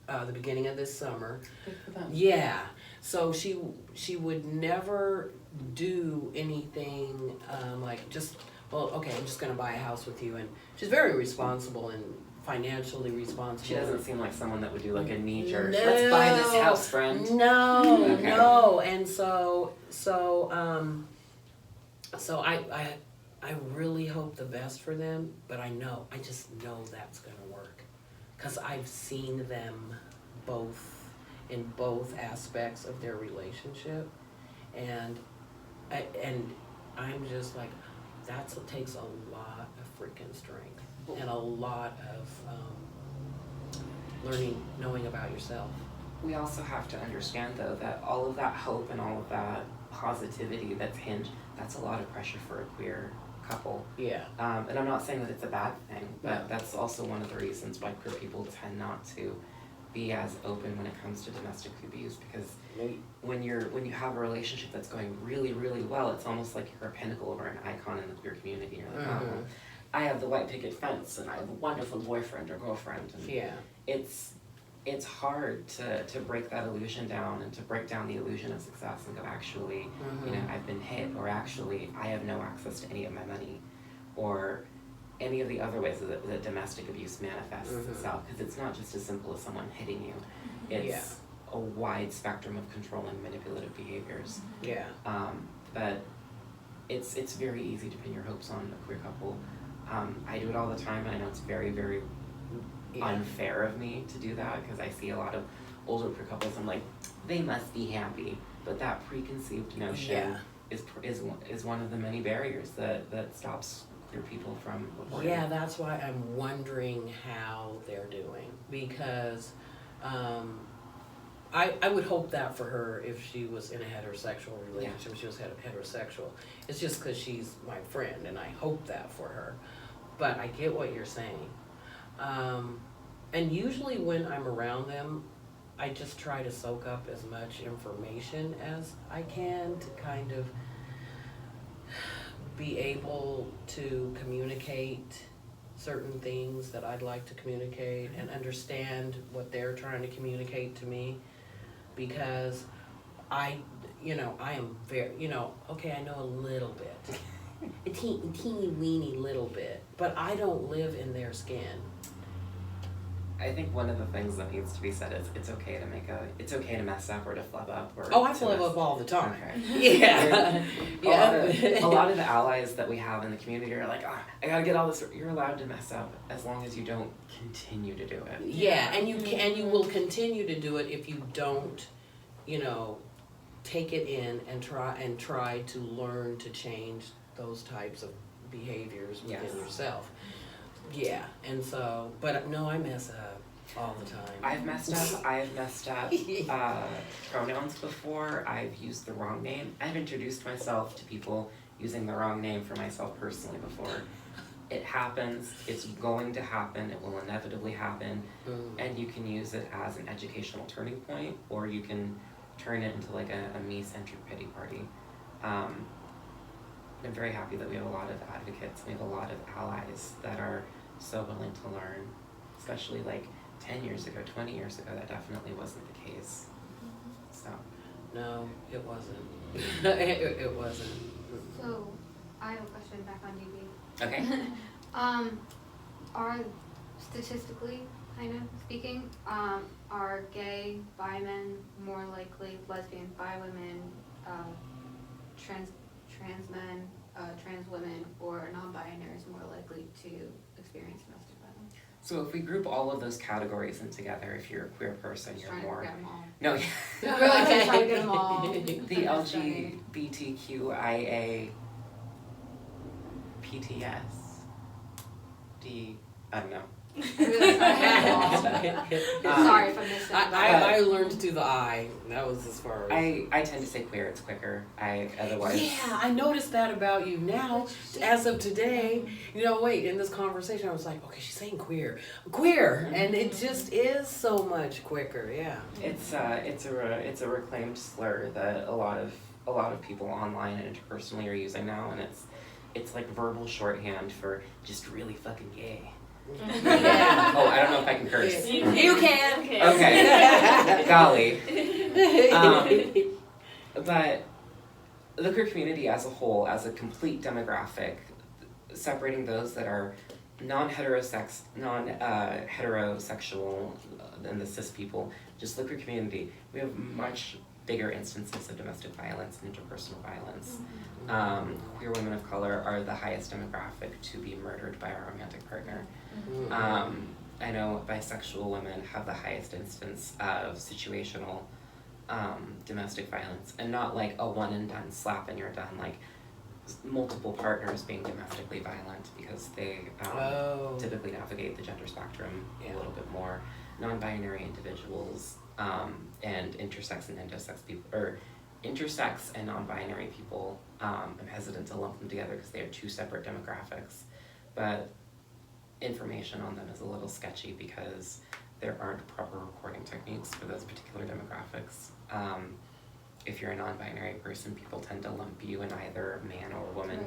S1: the beginning of this summer.
S4: Good for them.
S1: Yeah. So she would never do anything like just, well, okay, I'm just gonna buy a house with you. And she's very responsible and financially responsible.
S4: She doesn't seem like someone that would do like a knee-jerk,
S1: No.
S4: let's buy this house, friend.
S1: No,
S4: Okay.
S1: no, and so I really hope the best for them, but I just know that's gonna work, cause I've seen them both in both aspects of their relationship, and I'm just like, it takes a lot of freaking strength and a lot of knowing about yourself.
S4: We also have to understand though that all of that hope and all of that positivity that's hinged, that's a lot of pressure for a queer couple.
S1: Yeah.
S4: And I'm not saying that it's a bad thing, but
S1: No.
S4: that's also one of the reasons why queer people tend not to be as open when it comes to domestic abuse, because when you have a relationship that's going really, really well, it's almost like you're a pinnacle or an icon in the queer community. You're like, oh, I have the white picket fence and I have a wonderful boyfriend or girlfriend. And
S1: Yeah.
S4: it's hard to break that illusion down and to break down the illusion of success and go, actually, you know, I've been hit, or actually I have no access to any of my money, or any of the other ways that domestic abuse manifests itself, because it's not just as simple as someone hitting you. It's a wide spectrum of control and manipulative behaviors.
S1: Yeah.
S4: But it's very easy to pin your hopes on a queer couple. I do it all the time, and I know it's very, very unfair of me to do that, because I see a lot of older queer couples, I'm like, they must be happy, but that preconceived notion is one of the many barriers that stops queer people from reporting.
S1: Yeah, that's why I'm wondering how they're doing, because I would hope that for her if she was in a heterosexual relationship, if she was heterosexual. It's just because she's my friend, and I hope that for her. But I get what you're saying. And usually when I'm around them, I just try to soak up as much information as I can to kind of be able to communicate certain things that I'd like to communicate and understand what they're trying to communicate to me, because I am very, okay, I know a little bit, a teeny weeny little bit, but I don't live in their skin.
S4: I think one of the things that needs to be said is it's okay to mess up or to flub up or
S1: I flub up all the time.
S4: Okay.
S1: Yeah.
S4: A lot of the allies that we have in the community are like, I gotta get all this. You're allowed to mess up as long as you don't continue to do it.
S1: Yeah, and you will continue to do it if you don't, take it in and try to learn to change those types of behaviors within yourself. Yeah, and so, but no, I mess up all the time.
S4: I've messed up pronouns before. I've used the wrong name. I've introduced myself to people using the wrong name for myself personally before. It happens. It's going to happen. It will inevitably happen. And you can use it as an educational turning point, or you can turn it into like a me-centered pity party. I'm very happy that we have a lot of advocates. We have a lot of allies that are so willing to learn, especially like 10 years ago, 20 years ago, that definitely wasn't the case. So.
S1: No, it wasn't. it wasn't.
S3: So, I have a question back on DB.
S4: Okay.
S3: Are statistically, kind of speaking, are gay, bi men more likely, lesbian, bi women, trans men, trans women, or non-binaries more likely to experience domestic violence?
S4: So if we group all of those categories in together, if you're a queer person, you're
S3: Trying
S4: more.
S3: to get them all.
S4: No.
S3: Really just trying to get them all.
S4: The LGBTQIA PTS. I don't know.
S3: Really sorry if I missed that.
S1: I learned to the I. That was as far as.
S4: I tend to say queer. It's quicker. Otherwise.
S1: Yeah, I noticed that about you now. As of today, in this conversation, I was like, okay, she's saying queer, and it just is so much quicker. Yeah.
S4: It's a reclaimed slur that a lot of people online and interpersonally are using now, and it's like verbal shorthand for just really fucking gay.
S1: Yeah.
S4: Oh, I don't know if I can curse.
S2: You
S1: can.
S4: Okay. Golly. But the queer community as a whole, as a complete demographic, separating those that are non-heterosexual than the cis people, just the queer community, we have much bigger instances of domestic violence and interpersonal violence. Queer women of color are the highest demographic to be murdered by a romantic partner. I know bisexual women have the highest instance of situational domestic violence, and not like a one and done slap and you're done, like multiple partners being domestically violent because they typically navigate the gender spectrum a little bit more. Non-binary individuals and intersex and endosex people, or intersex and non-binary people, I'm hesitant to lump them together because they are two separate demographics, but information on them is a little sketchy because there aren't proper recording techniques for those particular demographics. If you're a non-binary person, people tend to lump you in either man or woman.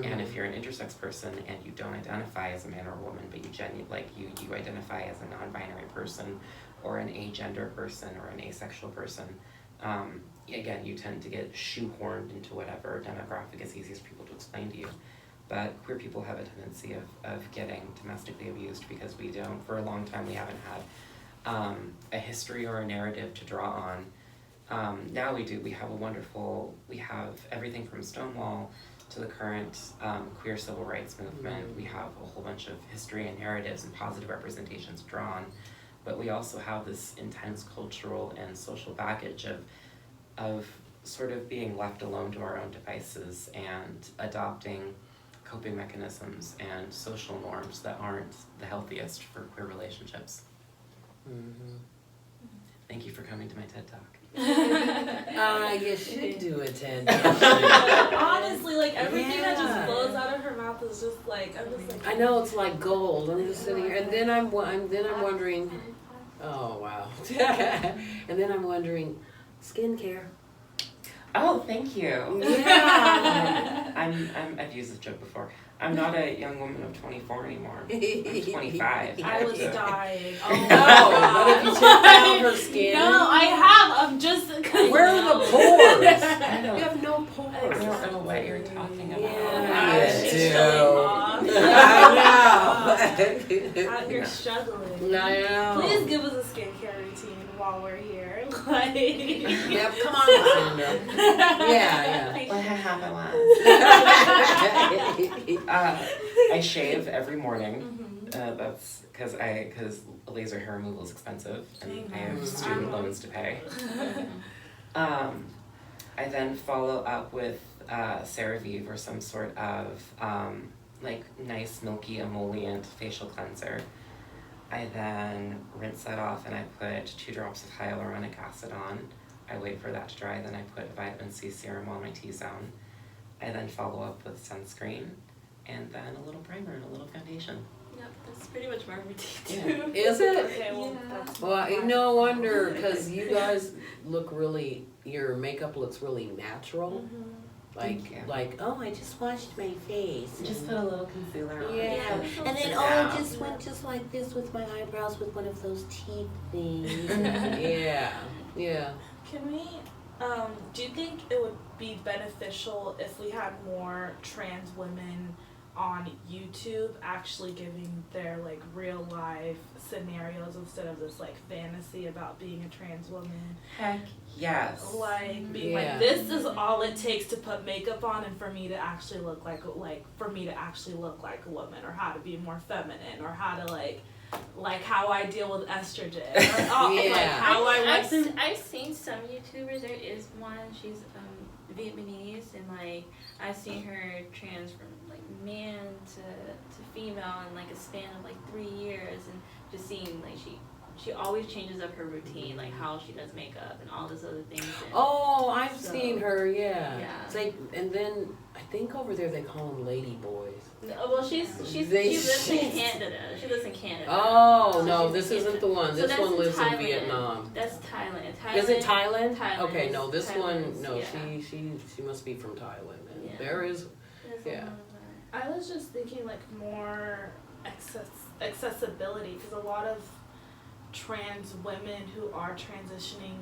S4: And if you're an intersex person and you don't identify as a man or a woman, but you identify as a non-binary person or an agender person or an asexual person, again, you tend to get shoehorned into whatever demographic is easiest for people to explain to you. But queer people have a tendency of getting domestically abused because we don't, for a long time, we haven't had a history or a narrative to draw on. Now we do. We have everything from Stonewall to the current queer civil rights movement. We have a whole bunch of history and narratives and positive representations drawn, but we also have this intense cultural and social baggage of sort of being left alone to our own devices and adopting coping mechanisms and social norms that aren't the healthiest for queer relationships. Thank you for coming to my TED Talk.
S1: You should do a TED.
S2: Honestly, like everything that just flows out of her mouth is just like, I'm just like.
S1: I know, it's like gold. I'm just sitting here, and then I'm wondering. Oh wow. And then I'm wondering, skincare.
S4: Oh, thank you.
S1: Yeah.
S4: I've used this joke before. I'm not a young woman of 24 anymore. I'm 25.
S2: I was dying.
S1: Oh no! What if you checked out her skin?
S2: No, I have. I'm just.
S1: Where are the pores?
S4: I don't.
S1: You have no pores.
S4: I don't know what you're talking about.
S1: Yeah,
S2: She's
S1: you
S2: showing off.
S1: I
S2: Out here struggling.
S1: know. I know.
S2: Please give us a skincare routine while we're here. Like.
S1: Yep, come on, Cassandra. Yeah.
S4: What happened was I shave every morning. That's because laser hair removal is expensive and I have student loans to pay. I then follow up with CeraVe or some sort of nice milky emollient facial cleanser. I then rinse that off and I put 2 drops of hyaluronic acid on. I wait for that to dry, then I put vitamin C serum on my T-zone. I then follow up with sunscreen and then a little primer and a little foundation.
S5: Yep, that's pretty much my routine too.
S1: Is it?
S2: Okay, well,
S5: Yeah.
S2: that's
S1: Well, no wonder, because you guys look really, your makeup looks really natural.
S4: Thank you.
S1: Like, oh, I just washed my face.
S4: Just put a little concealer on.
S1: Yeah, and then
S4: Yeah.
S1: I just went just like this with my eyebrows with one of those teeth things. Yeah.
S2: Can we, do you think it would be beneficial if we had more trans women on YouTube actually giving their like real life scenarios instead of this like fantasy about being a trans woman?
S4: Heck yes.
S2: Like being
S1: Yeah.
S2: like, this is all it takes to put makeup on and for me to actually look like a woman, or how to be more feminine, or how to like how I deal with estrogen, or like how I went through.
S5: I've seen some YouTubers. There is one. She's Vietnamese, and like I've seen her trans from like man to female in like a span of like 3 years, and just seeing like she always changes up her routine, like how she does makeup and all those other things. And
S1: Oh, I've
S5: So,
S1: seen her, yeah.
S5: yeah.
S1: It's like, and then I think over there they call them lady boys.
S5: well, she lives in Canada. She lives in Canada.
S1: Oh,
S5: So
S1: no,
S5: she's
S1: this
S5: in
S1: isn't the one.
S5: So
S1: This
S5: that's
S1: one
S5: in
S1: lives in
S5: Thailand.
S1: Vietnam.
S5: That's Thailand.
S1: Is it Thailand?
S5: Thailand
S1: Okay,
S5: is-
S1: no, this
S5: Thailand
S1: one,
S5: is-
S1: no,
S5: yeah.
S1: she must be from Thailand. And
S5: Yeah.
S1: there is,
S5: There's a
S1: Yeah.
S5: lot of that.
S2: I was just thinking like more accessibility, because a lot of trans women who are transitioning,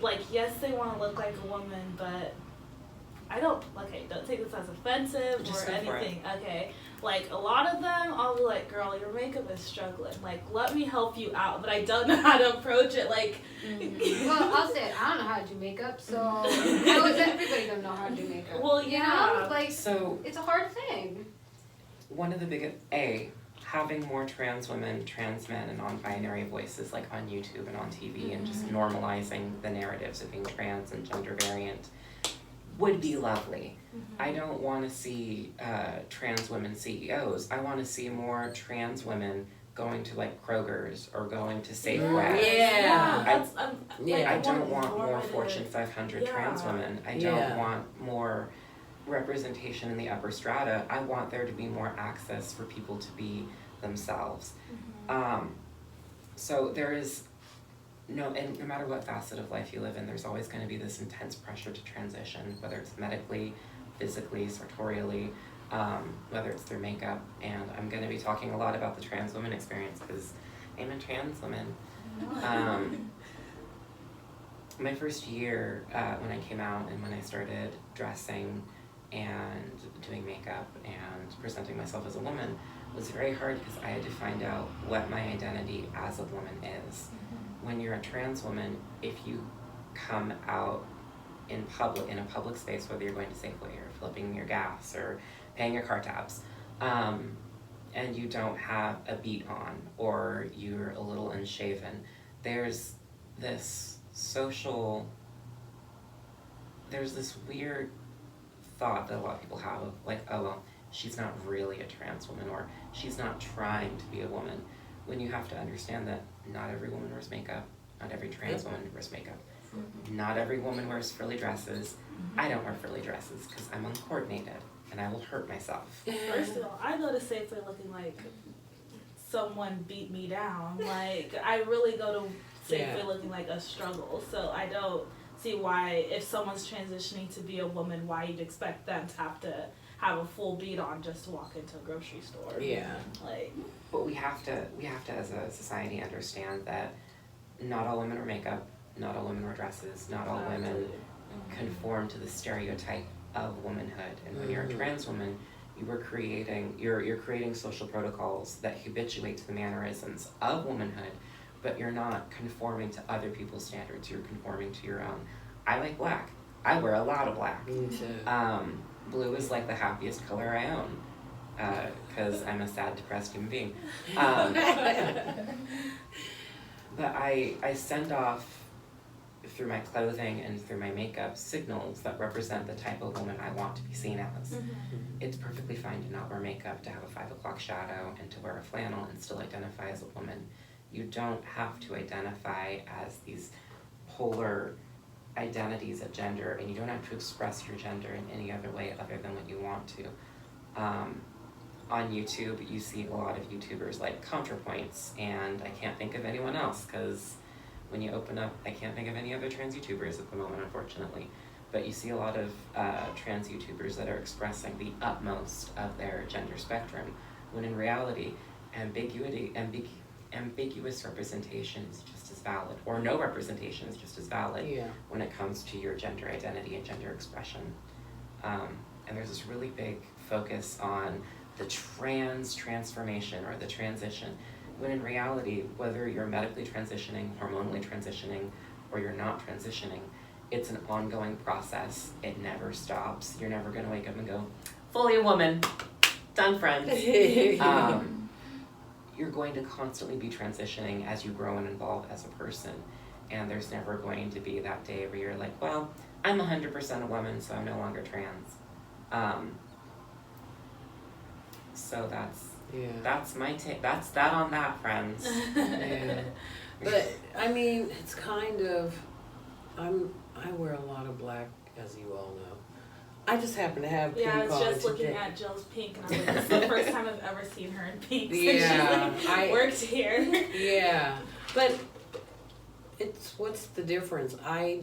S2: like, yes, they want to look like a woman, but don't take this as offensive
S4: Just
S2: or
S4: go for it.
S2: anything. Okay, like a lot of them, I'll be like, girl, your makeup is struggling. Like, let me help you out, but I don't know how to approach it. Like,
S3: Well, I'll say it. I don't know how to do makeup, so how is everybody gonna know how to do makeup?
S2: well,
S3: You
S2: yeah,
S3: know, like
S4: So
S3: it's a hard thing.
S4: one of the biggest, having more trans women, trans men, and non-binary voices like on YouTube and on TV, and just normalizing the narratives of being trans and gender variant. would be lovely. I don't want to see trans women CEOs. I want to see more trans women going to like Kroger's or going to Safeway.
S1: Yeah.
S2: That's,
S1: Yeah.
S4: I don't want more
S2: normative.
S4: Fortune 500 trans
S2: Yeah.
S4: women. I
S1: Yeah.
S4: don't want more representation in the upper strata. I want there to be more access for people to be themselves. So there is no matter what facet of life you live in, there's always going to be this intense pressure to transition, whether it's medically, physically, sartorially, whether it's through makeup. And I'm going to be talking a lot about the trans woman experience because I'm a trans woman. My first year when I came out and when I started dressing and doing makeup and presenting myself as a woman was very hard because I had to find out what my identity as a woman is. When you're a trans woman, if you come out in a public space, whether you're going to Safeway or flipping your gas or paying your car tabs, and you don't have a beat on or you're a little unshaven, there's this weird thought that a lot of people have of like, oh well, she's not really a trans woman or she's not trying to be a woman, when you have to understand that not every woman wears makeup, not every trans woman wears makeup, not every woman wears frilly dresses. I don't wear frilly dresses because I'm uncoordinated and I will hurt myself.
S2: First of all, I go to Safeway looking like someone beat me down. Like, I really go to Safeway looking like a struggle. So I don't see why, if someone's transitioning to be a woman, why you'd expect them to have a full beat on just to walk into a grocery store.
S1: Yeah.
S2: Like,
S4: But we have to as a society understand that not all women wear makeup, not all women wear dresses, not all women conform to the stereotype of womanhood. And when you're a trans woman, you're creating social protocols that habituate to the mannerisms of womanhood, but you're not conforming to other people's standards, you're conforming to your own. I like black. I wear a lot of black.
S1: Me too.
S4: Blue is like the happiest color I own, because I'm a sad, depressed human being. But I send off, through my clothing and through my makeup, signals that represent the type of woman I want to be seen as. It's perfectly fine to not wear makeup, to have a 5 o'clock shadow, and to wear a flannel and still identify as a woman. You don't have to identify as these polar identities of gender, and you don't have to express your gender in any other way other than what you want to. On YouTube, you see a lot of YouTubers like ContraPoints, and I can't think of anyone else because when you open up, I can't think of any other trans YouTubers at the moment, unfortunately. But you see a lot of trans YouTubers that are expressing the utmost of their gender spectrum, when in reality, ambiguous representation is just as valid, or no representation is just as valid when it comes to your gender identity and gender expression. And there's this really big focus on the transformation or the transition, when in reality, whether you're medically transitioning, hormonally transitioning, or you're not transitioning, it's an ongoing process. It never stops. You're never gonna wake up and go, fully a woman, done friends. You're going to constantly be transitioning as you grow and evolve as a person. And there's never going to be that day where you're like, well, I'm 100% a woman, so I'm no longer trans. So that's my take. That's that on that, friends.
S1: Yeah. But I mean, it's kind of, I wear a lot of black, as you all know. I just happen to have pink on
S2: I was just
S1: today.
S2: looking at Jill's pink, and I was like, this is the first time I've ever seen her in pink since
S1: Yeah,
S2: she's like, worked here.
S1: Yeah, but what's the difference? I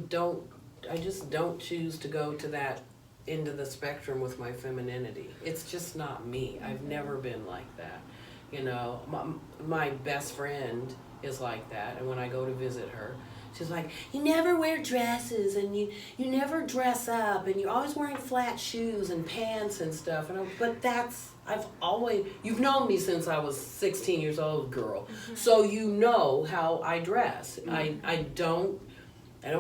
S1: just don't choose to go to that end of the spectrum with my femininity. It's just not me. I've never been like that. You know, my best friend is like that, and when I go to visit her, she's like, you never wear dresses, and you never dress up, and you're always wearing flat shoes and pants and stuff. And you've known me since I was 16 years old, girl. So you know how I dress. I don't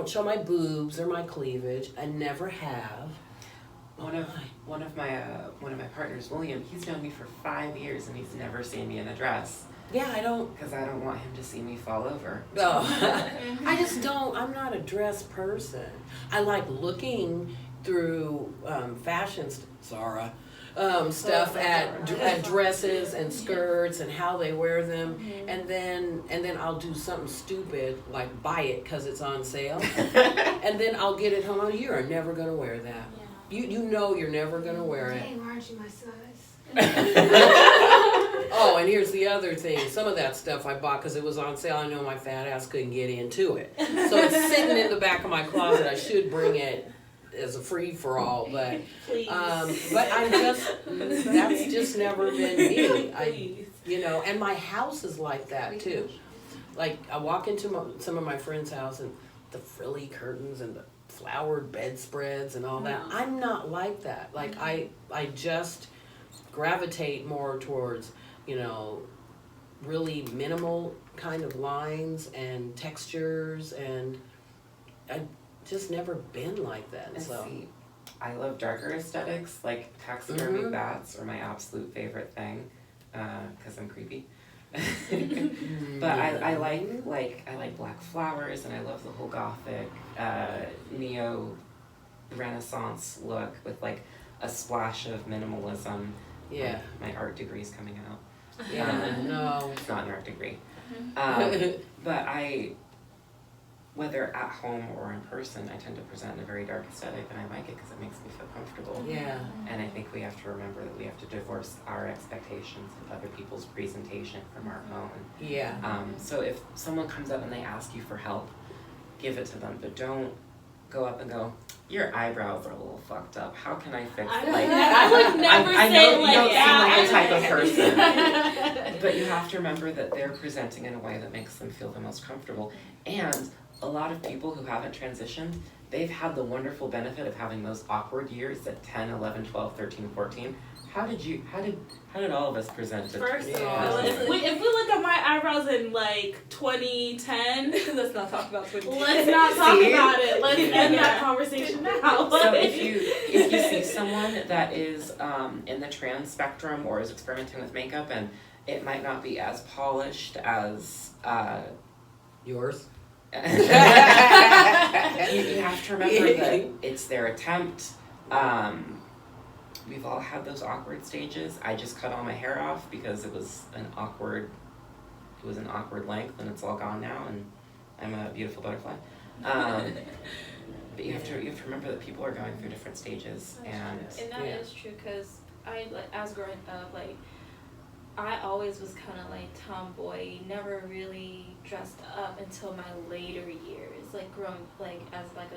S1: show my boobs or my cleavage. I never have.
S4: One of my partners, William, he's known me for 5 years and he's never seen me in a dress.
S1: Yeah, I don't.
S4: Because I don't want him to see me fall over.
S1: No, I just don't. I'm not a dress person. I like looking through fashion, Zara, stuff at dresses and skirts and how they wear them, and then I'll do something stupid like buy it because it's on sale, and then I'll get it home. Oh, you are never gonna wear that. You know you're never gonna wear it.
S3: Dang, aren't you my size?
S1: Oh, and here's the other thing. Some of that stuff I bought because it was on sale. I know my fat ass couldn't get into it. So it's sitting in the back of my closet. I should bring it as a free-for-all, but I'm just, that's just never been me. And my house is like that too. Like, I walk into some of my friends' house and the frilly curtains and the flowered bedspreads and all that. I'm not like that. Like, I just gravitate more towards, really minimal kind of lines and textures, and I just never been like that.
S4: And
S1: So
S4: see, I love darker aesthetics, like taxidermy bats are my absolute favorite thing, because I'm creepy. But I like black flowers, and I love the whole gothic, neo Renaissance look with like a splash of minimalism.
S1: yeah.
S4: My art degree's coming out.
S1: Yeah, no.
S4: It's not an art degree. But whether at home or in person, I tend to present in a very dark aesthetic, and I like it because it makes me feel comfortable.
S1: Yeah.
S4: And I think we have to remember that we have to divorce our expectations of other people's presentation from our own.
S1: Yeah.
S4: So if someone comes up and they ask you for help, give it to them, but don't go up and go, your eyebrows are a little fucked up. How can I fix it?
S2: I would never
S4: I
S2: say
S4: know
S2: like
S4: you don't
S2: that.
S4: seem like the type of person, but you have to remember that they're presenting in a way that makes them feel the most comfortable. And a lot of people who haven't transitioned, they've had the wonderful benefit of having those awkward years at 10, 11, 12, 13, 14. How did all of us present it?
S2: First of
S1: Yeah.
S2: all, if we look at my eyebrows in like 2010,
S5: Let's not talk about 20.
S2: let's not talk
S4: See?
S2: about it. Let's end that conversation now.
S4: So if you see someone that is in the trans spectrum or is experimenting with makeup, and it might not be as polished as
S1: Yours?
S4: you have to remember that it's their attempt. We've all had those awkward stages. I just cut all my hair off because it was an awkward length, and it's all gone now, and I'm a beautiful butterfly. But you have to remember that people are going through different stages, and
S5: that is true, because I, like, as growing up, like, I always was kind of like tomboy, never really dressed up until my later years, like growing, like as like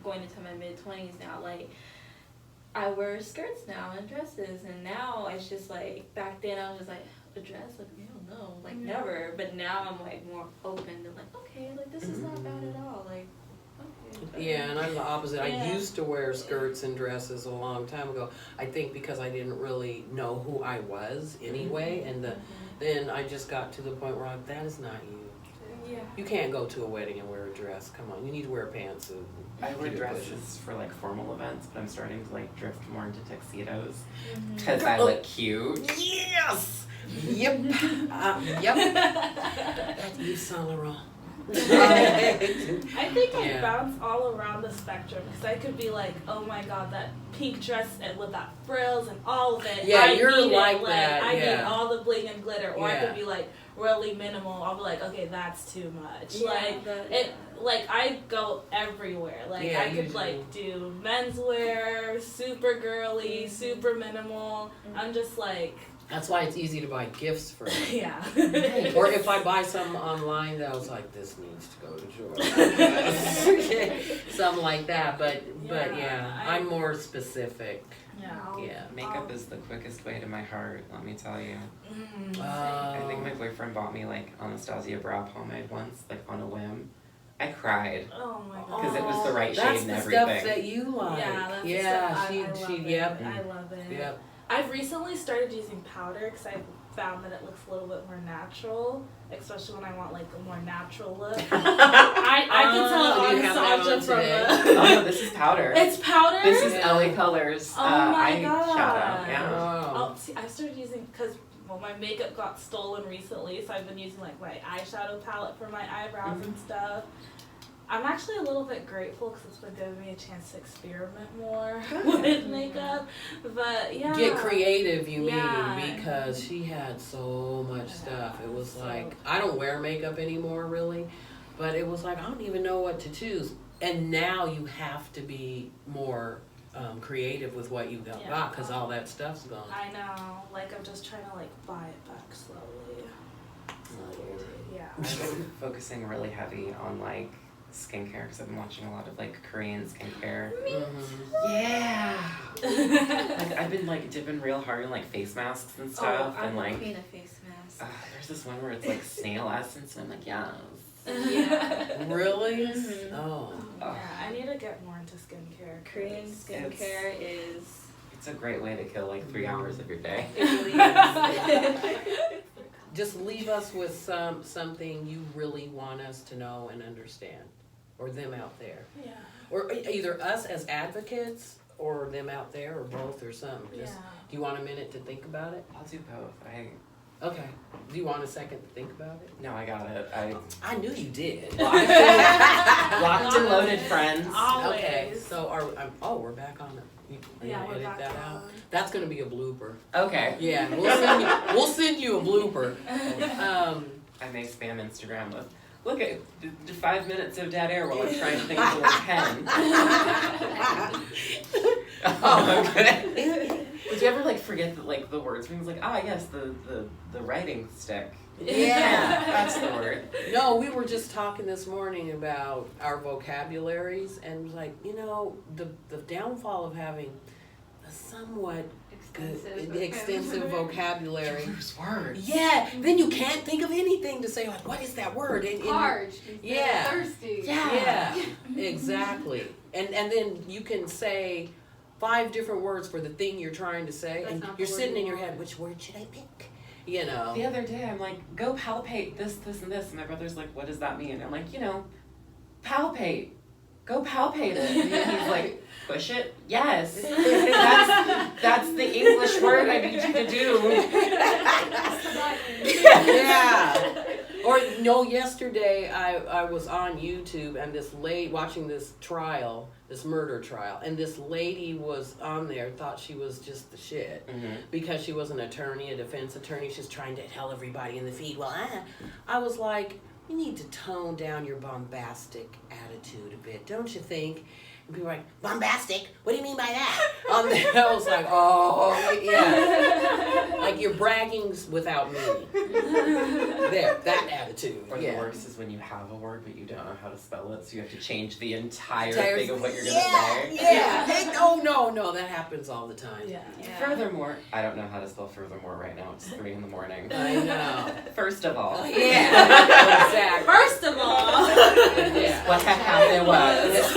S5: going into my mid-20s now, like I wear skirts now and dresses, and now it's just like, back then I was just like, a dress, like, I don't know, like never, but now I'm like more open and like, okay, like this is not bad at all, like, okay.
S1: Yeah, and I'm the opposite. I
S5: Yeah.
S1: used to wear skirts and dresses a long time ago. I think because I didn't really know who I was anyway, and then I just got to the point where that is not you.
S5: Yeah.
S1: You can't go to a wedding and wear a dress. Come on, you need to wear pants.
S4: I wear dresses for like formal events, but I'm starting to like drift more into tuxedos because I look cute.
S1: Yes! Yep. Yep. That's Yves Saint Laurent.
S2: I think I
S1: Yeah.
S2: bounce all around the spectrum, because I could be like, oh my god, that pink dress and with that frills and all of it.
S1: Yeah,
S2: I
S1: you're
S2: need
S1: like
S2: it.
S1: that,
S2: I need
S1: yeah.
S2: all the bling and glitter. Or I
S1: Yeah.
S2: could be like really minimal. I'll be like, okay, that's too much.
S5: Yeah,
S2: Like it. Like I go everywhere. Like
S1: Yeah,
S2: I could
S1: you
S2: like do menswear, super girly, super minimal. I'm just like,
S1: That's why it's easy to buy gifts for me.
S2: yeah.
S1: Or if I buy something online that I was like, this needs to go to George. Something like that, but yeah, I'm more specific.
S2: Yeah.
S1: Yeah.
S4: Makeup is the quickest way to my heart, let me tell you.
S2: Mm.
S4: I think my boyfriend bought me like Anastasia brow pomade once, like on a whim. I cried.
S2: Oh my god.
S4: Because it was the right shade
S1: That's
S4: and
S1: the
S4: everything.
S1: stuff that you like.
S2: Yeah, that's
S1: yeah,
S2: the stuff
S1: she,
S2: I love it.
S1: yep,
S2: I love it.
S1: yep.
S2: I've recently started using powder because I found that it looks a little bit more natural, especially when I want like a more natural look. I can tell
S1: do you have that
S2: Cassandra
S1: on
S2: from
S1: today?
S4: Oh no, this is powder.
S2: It's powder?
S4: This is
S1: Yeah.
S4: LA Colors.
S2: Oh my
S4: I
S2: god.
S4: shout out, yeah.
S1: Oh.
S2: Oh, see, I started using, because, well, my makeup got stolen recently, so I've been using like my eyeshadow palette for my eyebrows and stuff. I'm actually a little bit grateful because it's been giving me a chance to experiment more with makeup. But yeah.
S1: Get creative, you
S2: Yeah.
S1: mean, because she had so much stuff. It was
S2: so-
S1: like, I don't wear makeup anymore, really, but it was like, I don't even know what to choose. And now you have to be more creative with what you got,
S2: Yeah.
S1: because all that stuff's gone.
S2: I know. Like, I'm just trying to, like, buy it back slowly. Yeah.
S4: I've been focusing really heavy on like skincare because I've been watching a lot of like Korean skincare.
S1: Mhm.
S4: Yeah. Like I've been like dipping real hard in like face masks and stuff,
S5: I'm
S4: and
S5: a
S4: like
S5: queen of face masks.
S4: there's this one where it's like snail essence, and I'm like, yes.
S5: Yeah.
S1: Really?
S5: Mhm.
S1: Oh.
S2: Yeah, I need to get more into skincare.
S5: Korean
S2: 'cause
S5: skincare is
S4: It's a great way to kill like 3 hours of your day.
S5: it really is.
S1: Just leave us with something you really want us to know and understand, or them out there.
S2: Yeah.
S1: Or either us as advocates, or them out there, or both, or something.
S2: Yeah.
S1: Just, do you want a minute to think about it?
S4: I'll do both.
S1: Okay. Do you want a second to think about it?
S4: No, I got it.
S1: I knew you did.
S4: Locked and loaded, friends.
S2: Always.
S1: Okay, so we're back on it. You
S2: Yeah,
S1: gonna
S2: we're
S1: edit
S2: back
S1: that
S2: on.
S1: out? That's gonna be a blooper.
S4: Okay.
S1: Yeah, we'll send you a blooper.
S4: I may spam Instagram with, look at the 5 minutes of dead air while I'm trying to think of the word pen. Oh, okay. Would you ever like forget that like the words? Things like, yes, the writing stick.
S1: Yeah.
S4: That's the word.
S1: No, we were just talking this morning about our vocabularies, and like, the downfall of having a somewhat extensive vocabulary.
S4: There's words.
S1: Yeah, then you can't think of anything to say, like, what is that word? And
S3: Parched instead
S1: Yeah.
S3: of thirsty.
S1: yeah, exactly. And then you can say 5 different words for the thing you're trying to say,
S3: That's
S1: and
S3: not the
S1: you're
S3: word
S1: sitting
S3: you
S1: in your
S3: want.
S1: head, which word should I pick?
S4: The other day, I'm like, go palpate this, this, and this. And my brother's like, what does that mean? I'm like, palpate. Go palpate it. And he's like, push it? Yes. That's the English word I need you to do.
S1: Yeah. Or no, yesterday I was on YouTube and watching this trial, this murder trial, and this lady was on there, thought she was just the shit.
S4: Mm-hmm.
S1: Because she was an attorney, a defense attorney, she's trying to tell everybody in the feed, I was like, you need to tone down your bombastic attitude a bit, don't you think? And people were like, bombastic? What do you mean by that? I was like, oh, yeah. Like you're bragging without meaning. There, that attitude.
S4: Or the
S1: Yeah.
S4: worst is when you have a word but you don't know how to spell it, so you have to change the entire
S1: Entire-
S4: thing of what you're gonna
S1: Yeah,
S4: say.
S1: yeah. Hey, no, that happens all the time.
S2: Yeah.
S4: Furthermore, I don't know how to spell furthermore right now. It's 3 a.m.
S1: I know.
S4: First of all,
S1: Yeah, exactly.
S2: First of all,
S1: Yeah.
S4: what happened was.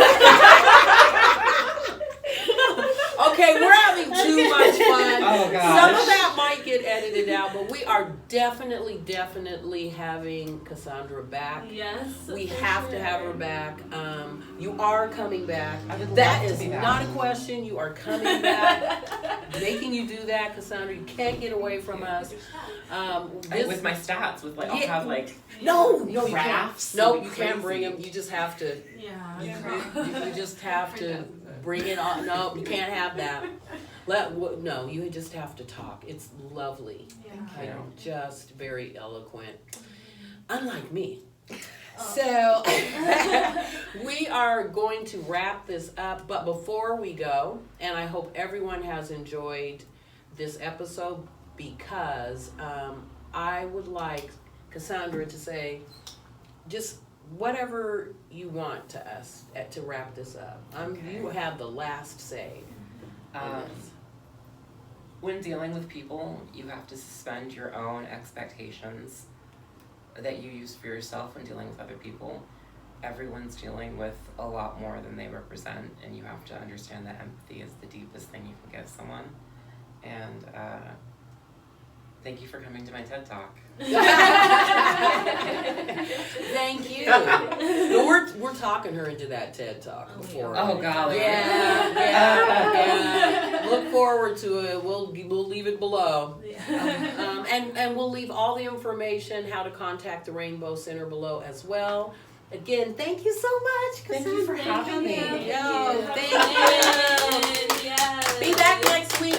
S1: Okay, we're having too much fun.
S4: Oh, gosh.
S1: Some of that might get edited out, but we are definitely having Cassandra back.
S2: yes.
S1: We
S2: for
S1: have to
S2: sure.
S1: have her back. You are coming back.
S4: I would
S1: That
S4: love to
S1: is
S4: be back.
S1: not a question. You are coming back. Making you do that, Cassandra. You can't get away from us.
S4: With my stats, with like, I'll
S1: Yeah.
S4: have like
S1: No, you can't.
S4: crafts.
S1: No,
S4: It'd
S1: you
S4: be
S1: can't bring
S4: crazy.
S1: them. You just have to.
S2: Yeah.
S1: You just have to bring it on. No, you can't have that. No, you just have to talk. It's lovely.
S2: Yeah.
S4: Yeah.
S1: Just very eloquent. Unlike me. So we are going to wrap this up, but before we go, and I hope everyone has enjoyed this episode, because I would like Cassandra to say just whatever you want to us to wrap this up.
S4: Okay.
S1: You have the last say.
S4: When dealing with people, you have to suspend your own expectations that you use for yourself when dealing with other people. Everyone's dealing with a lot more than they represent, and you have to understand that empathy is the deepest thing you can give someone. And thank you for coming to my TED Talk.
S1: Thank you. No, we're talking her into that TED Talk before.
S4: Oh, golly.
S1: Yeah. Look forward to it. We'll leave it below.
S2: Yeah.
S1: And we'll leave all the information, how to contact the Rainbow Center below as well. Again, thank you so much,
S4: Thank you for
S1: Cassandra.
S4: having me.
S1: Yo,
S2: Thank
S1: thank
S2: you.
S1: you.
S2: Yes.
S1: Be back next week.